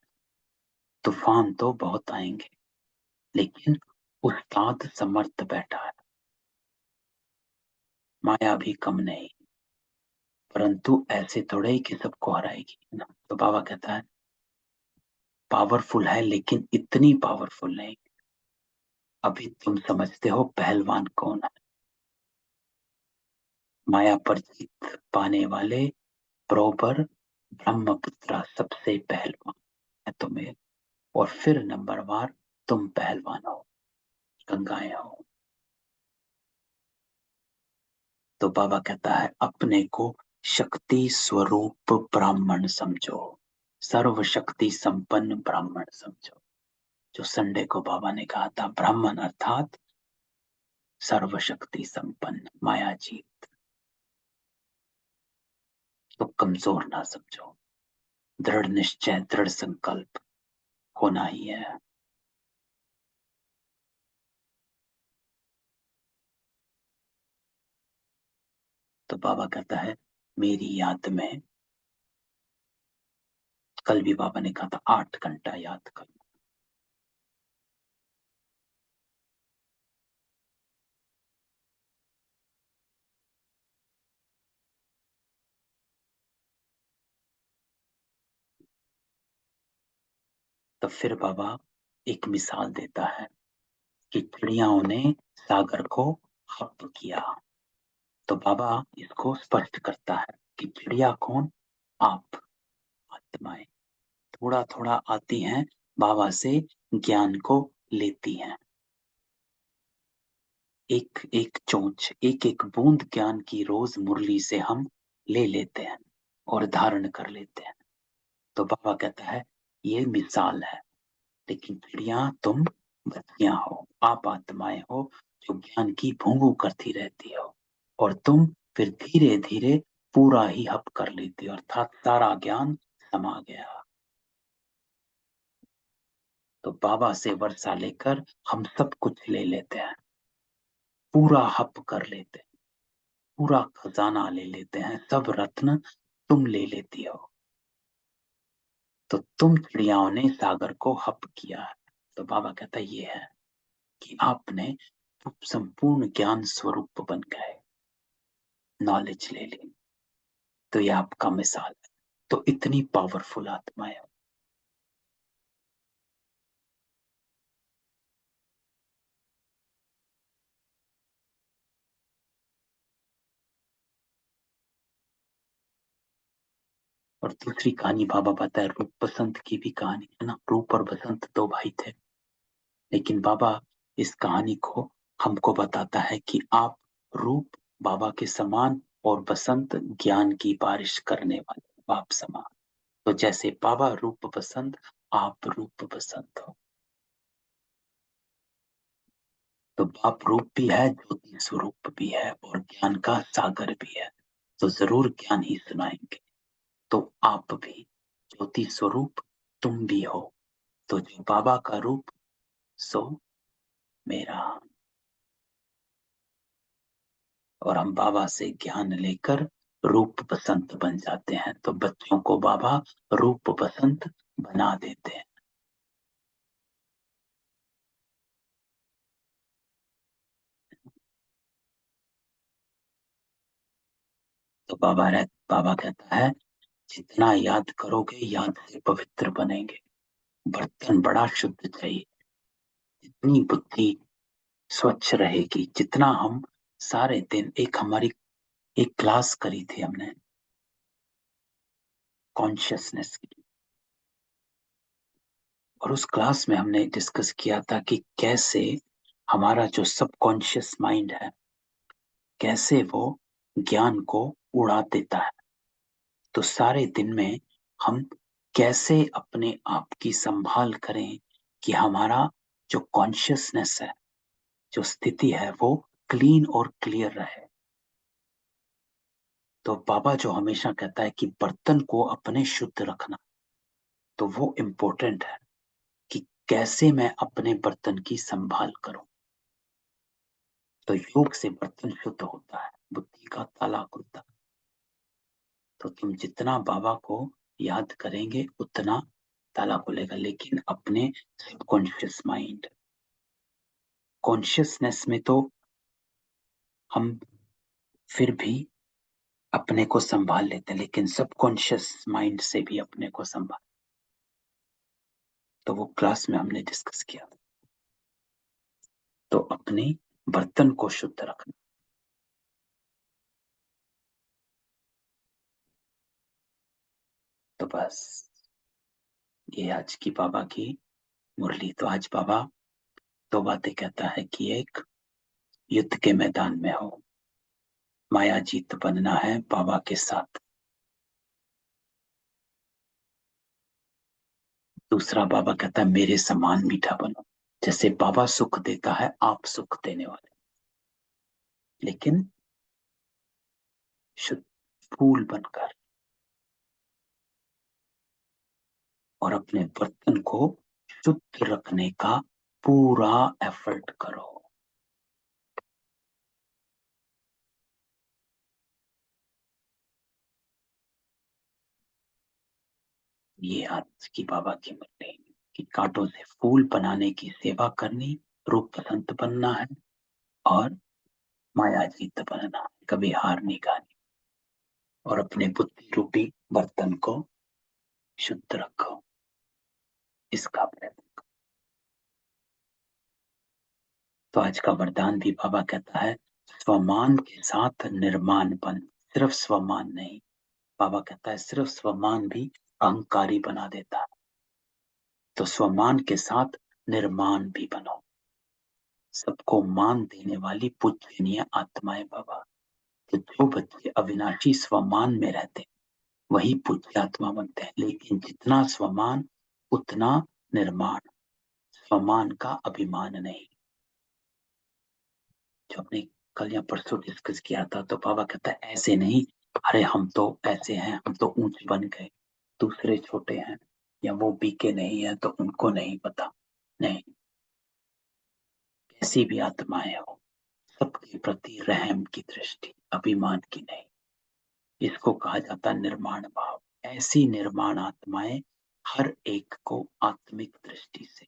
तूफान तो बहुत आएंगे, लेकिन उस्ताद समर्थ बैठा है। माया भी कम नहीं, परंतु ऐसे थोड़े ही कि सबको हराएगी ना। तो बाबा कहता है पावरफुल है, लेकिन इतनी पावरफुल नहीं। अभी तुम समझते हो पहलवान कौन है। माया पर जीत पाने वाले प्रोबर ब्रह्मपुत्र सबसे पहलवान है तुम्हें। और फिर नंबरवार तुम पहलवान हो, गंगाएं हो। तो बाबा कहता है अपने को शक्ति स्वरूप ब्राह्मण समझो, सर्व शक्ति संपन्न ब्राह्मण समझो। जो संडे को बाबा ने कहा था, ब्राह्मण अर्थात सर्व शक्ति संपन्न मायाजीत। तो कमजोर ना समझो, दृढ़ निश्चय दृढ़ संकल्प होना ही है। तो बाबा कहता है मेरी याद में, कल भी बाबा ने कहा था 8 घंटा याद करना। तो फिर बाबा एक मिसाल देता है कि चिड़ियाओं ने सागर को हप किया। तो बाबा इसको स्पष्ट करता है कि चिड़िया कौन, आप आत्माएं थोड़ा थोड़ा आती हैं, बाबा से ज्ञान को लेती हैं। एक एक चोंच एक एक बूंद ज्ञान की रोज मुरली से हम ले लेते हैं और धारण कर लेते हैं। तो बाबा कहता है ये मिसाल है, लेकिन चिड़िया तुम बच्चियां हो, आप आत्माएं हो जो ज्ञान की भूंगू करती रहती हो। और तुम फिर धीरे धीरे पूरा ही हप कर लेती हो, अर्थात सारा ज्ञान समा गया। तो बाबा से वर्षा लेकर हम सब कुछ ले लेते हैं, पूरा हप कर लेते हैं, पूरा खजाना ले लेते हैं, सब रत्न तुम ले लेती हो। तो तुम चिड़ियाओं ने सागर को हप किया है। तो बाबा कहता ये है कि आपने संपूर्ण ज्ञान स्वरूप बन गए, नॉलेज ले ली। तो ये आपका मिसाल है। तो इतनी पावरफुल आत्मा है। और दूसरी कहानी बाबा बताए रूप बसंत की भी कहानी है ना। रूप और बसंत दो भाई थे, लेकिन बाबा इस कहानी को हमको बताता है कि आप रूप बाबा के समान और बसंत ज्ञान की बारिश करने वाले बाप समान। तो जैसे बाबा रूप बसंत, आप रूप बसंत हो। तो बाप रूप भी है, ज्योति स्वरूप भी है, और ज्ञान का सागर भी है। तो जरूर ज्ञान ही सुनाएंगे। तो आप भी ज्योति स्वरूप तुम भी हो। तो जो बाबा का रूप सो मेरा। और हम बाबा से ज्ञान लेकर रूप बसंत बन जाते हैं। तो बच्चों को बाबा रूप बसंत बना देते हैं। तो बाबा कहता है जितना याद करोगे याद से पवित्र बनेंगे। बर्तन बड़ा शुद्ध चाहिए, जितनी बुद्धि स्वच्छ रहेगी। जितना हम सारे दिन हमारी एक क्लास करी थी हमने कॉन्शियसनेस की, और उस क्लास में हमने डिस्कस किया था कि कैसे हमारा जो सबकॉन्शियस माइंड है, कैसे वो ज्ञान को उड़ा देता है। तो सारे दिन में हम कैसे अपने आप की संभाल करें कि हमारा जो कॉन्शियसनेस है, जो स्थिति है, वो क्लीन और क्लियर रहे। तो बाबा जो हमेशा कहता है कि बर्तन को अपने शुद्ध रखना, तो वो इम्पोर्टेंट है कि कैसे मैं अपने बर्तन की संभाल करूं। तो योग से बर्तन शुद्ध होता है, बुद्धि का ताला खुलता है। तो तुम जितना बाबा को याद करेंगे उतना ताला खुलेगा। लेकिन अपने सबकॉन्शियस माइंड, कॉन्शियसनेस में तो हम फिर भी अपने को संभाल लेते हैं, लेकिन सबकॉन्शियस माइंड से भी अपने को संभाल, तो वो क्लास में हमने डिस्कस किया। तो अपने बर्तन को शुद्ध रखना। तो बस ये आज की बाबा की मुरली। तो आज बाबा दो बातें कहता है कि एक, युद्ध के मैदान में हो, माया जीत बनना है बाबा के साथ। दूसरा बाबा कहता है मेरे समान मीठा बनो। जैसे बाबा सुख देता है, आप सुख देने वाले, लेकिन शुद्ध फूल बनकर, और अपने बर्तन को शुद्ध रखने का पूरा एफर्ट करो। ये आज की बाबा की मुरली कि कांटों से फूल बनाने की सेवा करनी, रूप संत बनना है, और माया जीत बनना है, कभी हार नहीं खानी, और अपने बुद्धि रूपी बर्तन को शुद्ध रखो, इसका प्रयत्न करो। तो आज का वरदान भी बाबा कहता है स्वमान के साथ निर्माण बन। सिर्फ स्वमान नहीं, बाबा कहता है सिर्फ स्वमान भी अहंकारी बना देता है। तो स्वमान के साथ निर्माण भी बनो। सबको मान देने वाली पूजनीय आत्माएं बाबा। तो जो बच्चे अविनाशी स्वमान में रहते वही पूज्य आत्मा बनते हैं। लेकिन जितना स्वमान उतना निर्माण, स्वमान का अभिमान नहीं। जो हमने कल या परसों डिस्कस किया था, तो बाबा कहता है ऐसे नहीं, अरे हम तो ऐसे हैं, हम तो ऊंच बन गए, दूसरे छोटे हैं, या वो बीके नहीं है तो उनको नहीं पता। नहीं, कैसी भी आत्माएं हो, सबके प्रति रहम की दृष्टि, अभिमान की नहीं। इसको कहा जाता है निर्माण भाव। ऐसी निर्माण आत्माएं हर एक को आत्मिक दृष्टि से,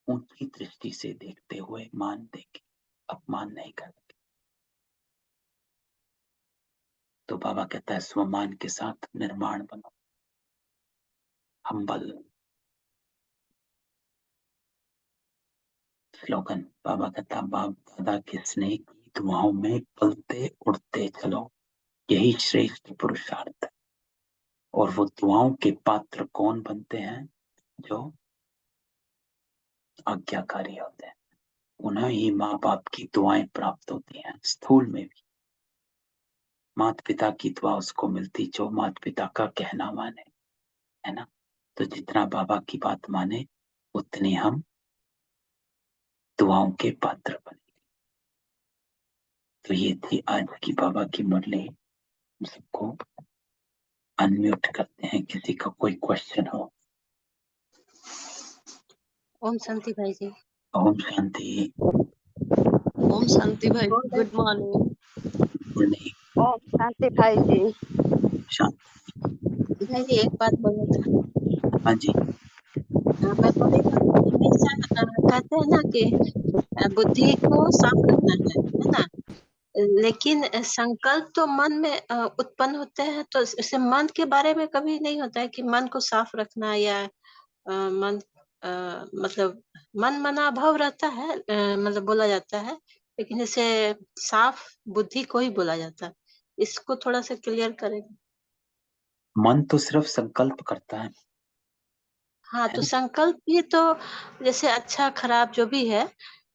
ऊंची दृष्टि से देखते हुए मान देंगे, अपमान नहीं करेंगे। तो बाबा कहता है स्वमान के साथ निर्माण बनो, हम्बल। स्लोगन बाबा कहता है बाप दादा के स्नेह की दुआओं में पलते उड़ते चलो, यही श्रेष्ठ पुरुषार्थ है। और वो दुआओं के पात्र कौन बनते हैं? जो आज्ञाकारी होते हैं, उन्हें ही माँ बाप की दुआएं प्राप्त होती हैं। स्थूल में भी माता पिता की दुआ उसको मिलती जो माता पिता का कहना माने, है ना। तो जितना बाबा की बात माने उतने हम दुआओं के पात्र बने। तो ये थी आज की बाबा की मुरली। हम सबको अनम्यूट करते हैं, किसी का कोई क्वेश्चन हो। ओम शांति भाई जी। ओम शांति। ओम शांति भाई, गुड मॉर्निंग। Good morning. ओम शांति भाई जी। शांति। भाई जी एक बात बोलना था। हाँ जी। मैं बोली हमेशा कहते हैं ना कि बुद्धि को साफ रखना है ना। लेकिन संकल्प तो मन में उत्पन्न होते हैं, तो इसे मन के बारे में कभी नहीं होता है कि मन को साफ रखना, या मन मतलब मन मना भाव रहता है, मतलब बोला जाता है, लेकिन जैसे साफ बुद्धि को ही बोला जाता है। इसको थोड़ा सा क्लियर करेंगे? मन तो सिर्फ संकल्प करता है हाँ, तो ना? संकल्प भी तो जैसे अच्छा खराब जो भी है,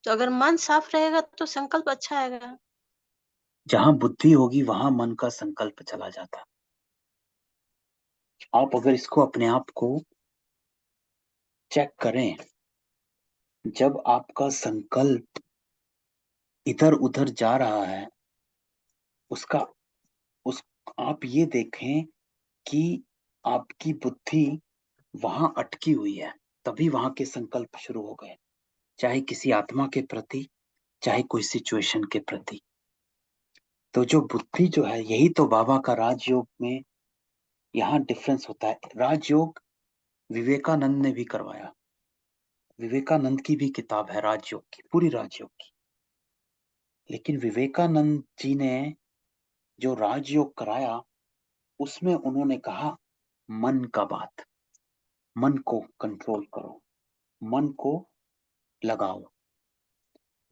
तो अगर मन साफ रहेगा तो संकल्प अच्छा आएगा। जहां बुद्धि होगी वहां मन का संकल्प चला जाता है। आप अगर इसको अपने आप को चेक करें, जब आपका संकल्प इधर उधर जा रहा है, उसका उस आप ये देखें कि आपकी बुद्धि वहां अटकी हुई है, तभी वहां के संकल्प शुरू हो गए, चाहे किसी आत्मा के प्रति, चाहे कोई सिचुएशन के प्रति। तो जो बुद्धि जो है, यही तो बाबा का राजयोग में यहाँ डिफरेंस होता है। राजयोग विवेकानंद ने भी करवाया, विवेकानंद की भी किताब है राजयोग की, पूरी राजयोग की। लेकिन विवेकानंद जी ने जो राजयोग कराया, उसमें उन्होंने कहा मन का बात, मन को कंट्रोल करो, मन को लगाओ।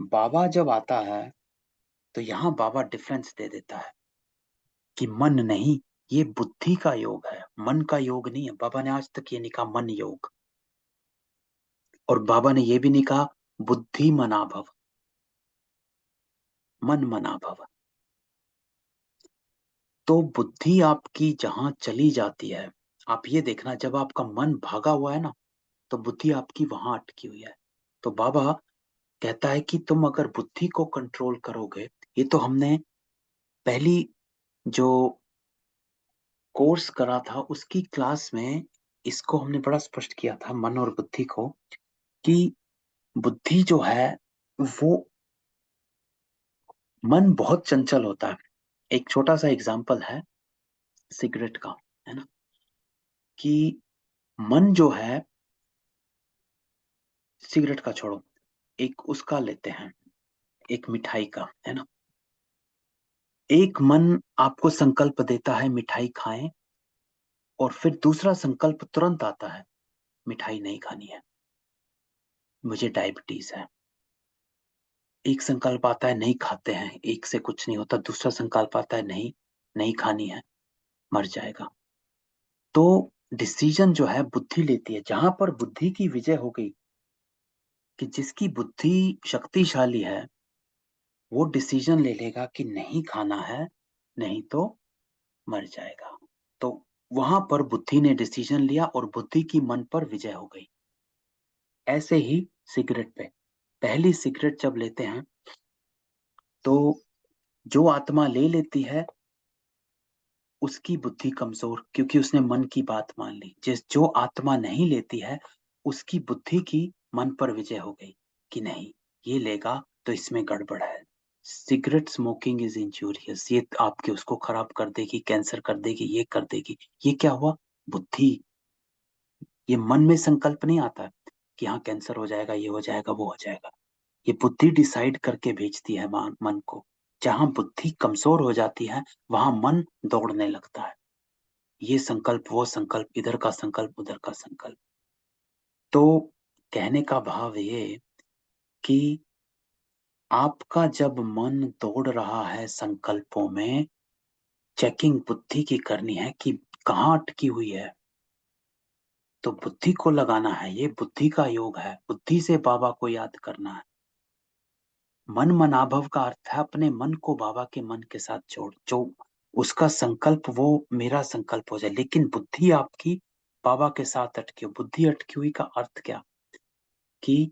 बाबा जब आता है तो यहाँ बाबा डिफरेंस दे देता है कि मन नहीं, ये बुद्धि का योग है, मन का योग नहीं है। बाबा ने आज तक ये नहीं कहा मन योग, और बाबा ने ये भी नहीं कहा बुद्धि मनाभव, मन मनाभव। तो बुद्धि आपकी जहां चली जाती है, आप ये देखना, जब आपका मन भागा हुआ है ना, तो बुद्धि आपकी वहां अटकी हुई है। तो बाबा कहता है कि तुम अगर बुद्धि को कंट्रोल करोगे, ये तो हमने पहली जो कोर्स करा था उसकी क्लास में इसको हमने बड़ा स्पष्ट किया था, मन और बुद्धि को, कि बुद्धि जो है वो, मन बहुत चंचल होता है। एक छोटा सा एग्जांपल है सिगरेट का, है ना, कि मन जो है, सिगरेट का छोड़ो, एक उसका लेते हैं, एक मिठाई का, है ना। एक मन आपको संकल्प देता है मिठाई खाएं, और फिर दूसरा संकल्प तुरंत आता है, मिठाई नहीं खानी है, मुझे डायबिटीज है। एक संकल्प आता है नहीं खाते हैं, एक से कुछ नहीं होता, दूसरा संकल्प आता है नहीं, नहीं खानी है, मर जाएगा। तो डिसीजन जो है बुद्धि लेती है। जहां पर बुद्धि की विजय हो गई, कि जिसकी बुद्धि शक्तिशाली है, वो डिसीजन ले लेगा कि नहीं खाना है, नहीं तो मर जाएगा। तो वहां पर बुद्धि ने डिसीजन लिया और बुद्धि की मन पर विजय हो गई। ऐसे ही सिगरेट पे, पहली सिगरेट जब लेते हैं तो जो आत्मा ले लेती है उसकी बुद्धि कमजोर, क्योंकि उसने मन की बात मान ली। जो आत्मा नहीं लेती है, उसकी बुद्धि की मन पर विजय हो गई कि नहीं, ये लेगा तो इसमें गड़बड़ है, सिगरेट स्मोकिंग इज इंजूरियस, ये आपके उसको खराब कर देगी, कैंसर कर देगी, ये कर देगी। ये क्या हुआ? बुद्धि। ये मन में संकल्प नहीं आता कि हाँ कैंसर हो जाएगा, ये हो जाएगा, वो हो जाएगा। ये बुद्धि डिसाइड करके भेजती है मन को। जहां बुद्धि कमजोर हो जाती है, वहां मन दौड़ने लगता है, ये संकल्प, वो संकल्प, इधर का संकल्प, उधर का संकल्प। तो कहने का भाव ये कि आपका जब मन दौड़ रहा है संकल्पों में, चेकिंग बुद्धि की करनी है कि कहाँ अटकी हुई है। तो बुद्धि को लगाना है, ये बुद्धि का योग है, बुद्धि से बाबा को याद करना है। मन मनाभव का अर्थ है अपने मन को बाबा के मन के साथ जोड़, जो उसका संकल्प वो मेरा संकल्प हो जाए। लेकिन बुद्धि आपकी बाबा के साथ अटकी हो। बुद्धि अटकी हुई का अर्थ क्या? कि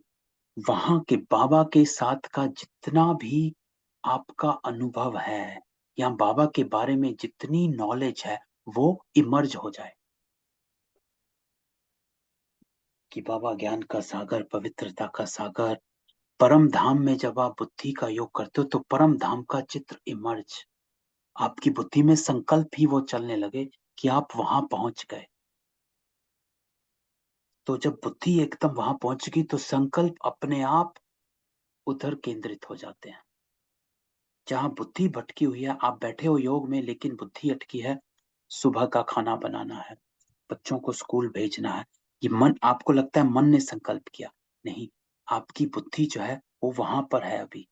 वहां के बाबा के साथ का जितना भी आपका अनुभव है, या बाबा के बारे में जितनी नॉलेज है, वो इमर्ज हो जाए। कि बाबा ज्ञान का सागर, पवित्रता का सागर, परम धाम में जब आप बुद्धि का योग करते हो तो परम धाम का चित्र इमर्ज, आपकी बुद्धि में संकल्प ही वो चलने लगे कि आप वहां पहुंच गए। तो जब बुद्धि एकदम वहां पहुंच गई तो संकल्प अपने आप उधर केंद्रित हो जाते हैं। जहां बुद्धि भटकी हुई है, आप बैठे हो योग में लेकिन बुद्धि अटकी है, सुबह का खाना बनाना है, बच्चों को स्कूल भेजना है, ये मन, आपको लगता है मन ने संकल्प किया, नहीं, आपकी बुद्धि जो है वो वहां पर है, अभी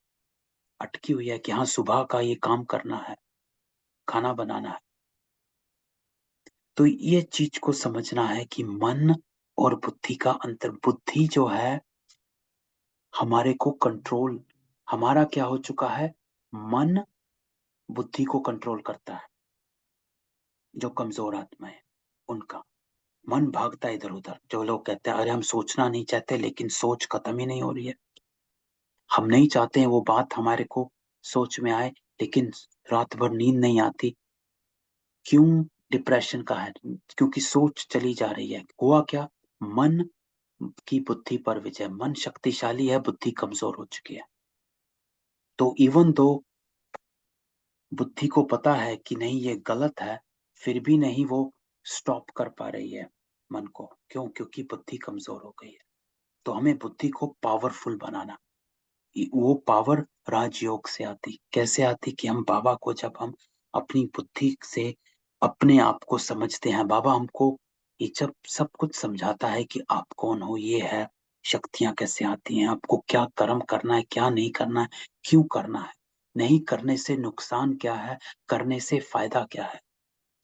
अटकी हुई है कि हाँ सुबह का ये काम करना है, खाना बनाना है। तो ये चीज को समझना है कि मन और बुद्धि का अंतर। बुद्धि जो है हमारे को कंट्रोल, हमारा क्या हो चुका है, मन बुद्धि को कंट्रोल करता है। जो कमजोर आत्मा है उनका मन भागता है इधर उधर। जो लोग कहते हैं अरे हम सोचना नहीं चाहते, लेकिन सोच खत्म ही नहीं हो रही है। हम नहीं चाहते हैं वो बात हमारे को सोच में आए, लेकिन रात भर नींद नहीं आती। क्यों डिप्रेशन का है? क्योंकि सोच चली जा रही है। हुआ क्या, मन की बुद्धि पर विजय। मन शक्तिशाली है, बुद्धि कमजोर हो चुकी है। तो इवन दो बुद्धि को पता है कि नहीं ये गलत है, फिर भी नहीं वो स्टॉप कर पा रही है मन को। क्यों? क्योंकि बुद्धि कमजोर हो गई है। तो हमें बुद्धि को पावरफुल बनाना। वो पावर राजयोग से आती। कैसे आती? कि हम बाबा को, जब हम अपनी बुद्धि से अपने आप को समझते हैं, बाबा हमको ये जब सब कुछ समझाता है कि आप कौन हो, ये है, शक्तियां कैसे आती हैं, आपको क्या कर्म करना है, क्या नहीं करना है, क्यों करना है, नहीं करने से नुकसान क्या है, करने से फायदा क्या है।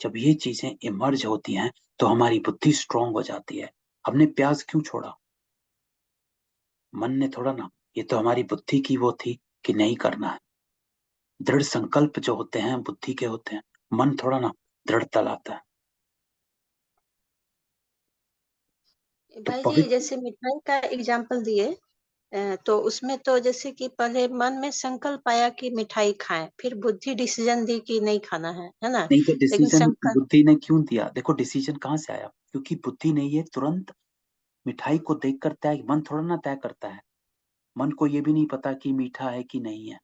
जब ये चीजें इमर्ज होती हैं तो हमारी बुद्धि स्ट्रांग हो जाती है। हमने प्याज क्यों छोड़ा? मन ने थोड़ा ना, ये तो हमारी बुद्धि की वो थी कि नहीं करना है। दृढ़ संकल्प जो होते हैं बुद्धि के होते हैं, मन थोड़ा ना दृढ़ता लाता है। तो भाई जी, पवित्र, जैसे मिठाई का एग्जाम्पल दिए, तो उसमें तो जैसे कि पहले मन में संकल्प आया कि मिठाई खाएं, फिर बुद्धि डिसीजन दी कि नहीं खाना है ना। नहीं तो लेकिन डिसीजन संकल्प, बुद्धि ने क्यों दिया? देखो डिसीजन कहाँ से आया, क्योंकि बुद्धि ने ये तुरंत मिठाई को देख कर तय, मन थोड़ा ना तय करता है। मन को ये भी नहीं पता कि मीठा है कि नहीं है,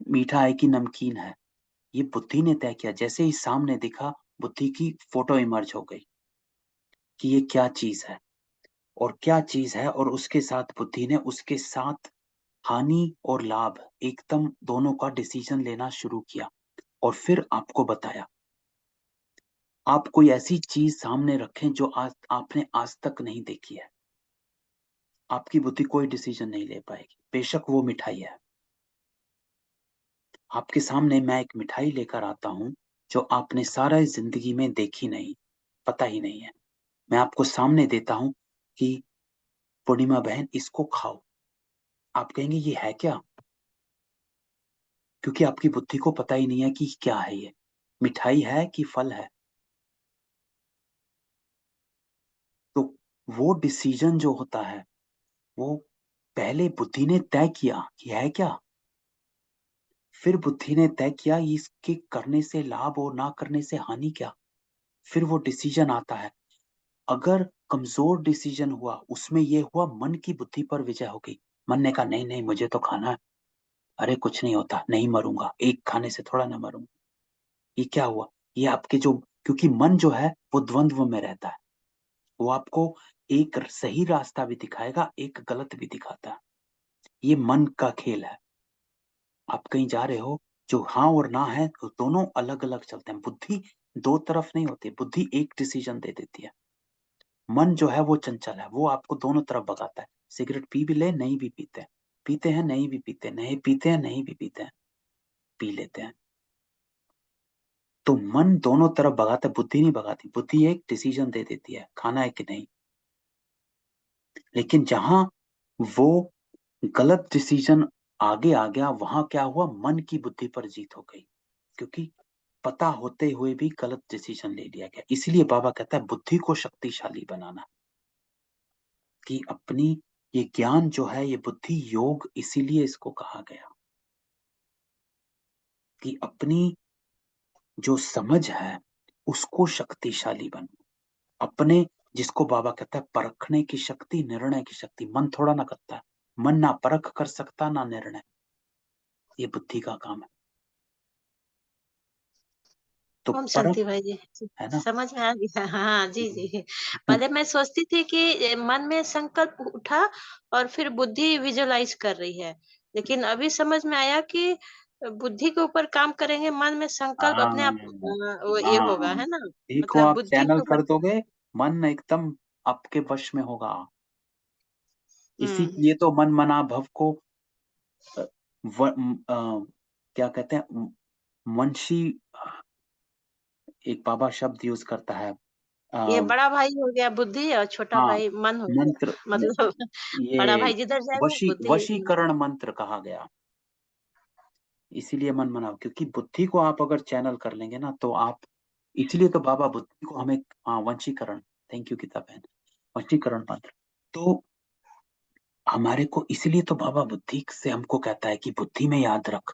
मीठा है कि नमकीन है। ये बुद्धि ने तय किया। जैसे ही सामने दिखा, बुद्धि की फोटो इमर्ज हो गई कि ये क्या चीज है और क्या चीज है, और उसके साथ बुद्धि ने उसके साथ हानि और लाभ एकदम दोनों का डिसीजन लेना शुरू किया। और फिर आपको बताया, आप कोई ऐसी चीज सामने रखें जो आपने आज तक नहीं देखी है, आपकी बुद्धि कोई डिसीजन नहीं ले पाएगी, बेशक वो मिठाई है। आपके सामने मैं एक मिठाई लेकर आता हूं जो आपने सारा जिंदगी में देखी नहीं, पता ही नहीं है। मैं आपको सामने देता हूं कि पूर्णिमा बहन इसको खाओ। आप कहेंगे ये है क्या? क्योंकि आपकी बुद्धि को पता ही नहीं है कि क्या है, ये मिठाई है कि फल है। तो वो डिसीजन जो होता है, वो पहले बुद्धि ने तय किया कि है क्या, फिर बुद्धि ने तय किया इसके करने से लाभ और ना करने से हानि क्या, फिर वो डिसीजन आता है। अगर कमजोर डिसीजन हुआ, उसमें ये हुआ मन की बुद्धि पर विजय हो गई। मन ने कहा नहीं नहीं मुझे तो खाना है, अरे कुछ नहीं होता, नहीं मरूंगा, एक खाने से थोड़ा ना मरूंगा। ये क्या हुआ? ये आपके जो, क्योंकि मन जो है वो द्वंद्व में रहता है, वो आपको एक सही रास्ता भी दिखाएगा, एक गलत भी दिखाता है। ये मन का खेल है। आप कहीं जा रहे हो, जो हाँ और ना है तो दोनों अलग अलग चलते हैं। बुद्धि दो तरफ नहीं होती, बुद्धि एक डिसीजन दे देती है। मन जो है वो चंचल है, वो आपको दोनों तरफ भगाता है। सिगरेट पी भी ले, नहीं भी पीते हैं, पीते हैं नहीं भी पीते, नहीं पीते हैं नहीं भी पीते हैं, पी लेते हैं। तो मन दोनों तरफ भगाता है, बुद्धि नहीं भगाती। बुद्धि एक डिसीजन दे देती है खाना है कि नहीं। लेकिन जहां वो गलत डिसीजन आगे आ गया, वहां क्या हुआ, मन की बुद्धि पर जीत हो गई। क्योंकि पता होते हुए भी गलत डिसीजन ले लिया गया। इसलिए बाबा कहता है बुद्धि को शक्तिशाली बनाना, कि अपनी ये ज्ञान जो है, ये बुद्धि योग, इसीलिए इसको कहा गया कि अपनी जो समझ है उसको शक्तिशाली बनो। अपने, जिसको बाबा कहता है परखने की शक्ति, निर्णय की शक्ति, मन थोड़ा ना करता है। मन ना परख कर सकता ना निर्णय, ये बुद्धि का काम है। तो ओम परख, शांति भाई जी, है ना। समझ में आ गया। हाँ जी हम्म, जी। पहले मैं सोचती थी कि मन में संकल्प उठा और फिर बुद्धि विजुलाइज कर रही है, लेकिन अभी समझ में आया कि बुद्धि के ऊपर काम करेंगे, मन में संकल्प हाँ अपने आप वो ये होगा, हाँ, है ना। देखो मतलब आप बुद्धि चैनल के ऊपर। कर दोगे, मन एकदम आपके वश में होगा। इसीलिए तो मन मना भव को क्या कहते हैं, वंशी, एक बाबा शब्द यूज करता है, ये बड़ा भाई हो गया बुद्धि और छोटा हाँ, भाई मन हो गया, मंत्र, मतलब बड़ा भाई ये जिधर जाएगा बुद्धि वशीकरण मंत्र कहा गया, इसीलिए मन मनाओ, क्योंकि बुद्धि को आप अगर चैनल कर लेंगे ना तो आप, इसलिए तो बाबा बुद्धि को हमें, हाँ, वंशीकरण, थैंक यू गीता बहन, वंशीकरण मंत्र, तो हमारे को इसलिए तो बाबा बुद्धि से हमको कहता है कि बुद्धि में याद रख,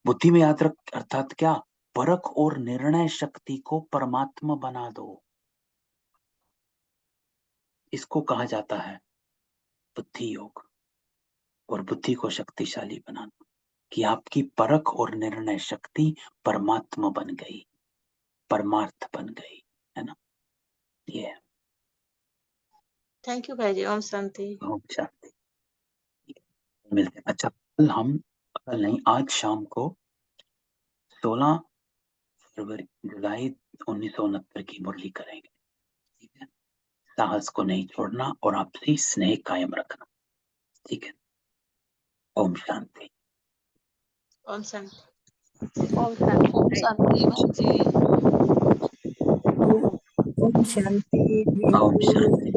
बुद्धि में याद रख अर्थात क्या, परख और निर्णय शक्ति को परमात्मा बना दो, इसको कहा जाता है बुद्धि योग, और बुद्धि को शक्तिशाली बनाना, कि आपकी परख और निर्णय शक्ति परमात्मा बन गई, परमार्थ बन गई, है ना, ये है। थैंक यू भाई जी, ओम शांति। ओम शांति। मिलते हैं। अच्छा, कल नहीं, आज शाम को 16 फरवरी जुलाई 1969 की मुरली करेंगे, ठीक है, साहस को नहीं छोड़ना और आपसी स्नेह कायम रखना, ठीक है। ओम शांति। ओम शांति। ओम शांति बहन जी। ओम शांति। ओम शांति।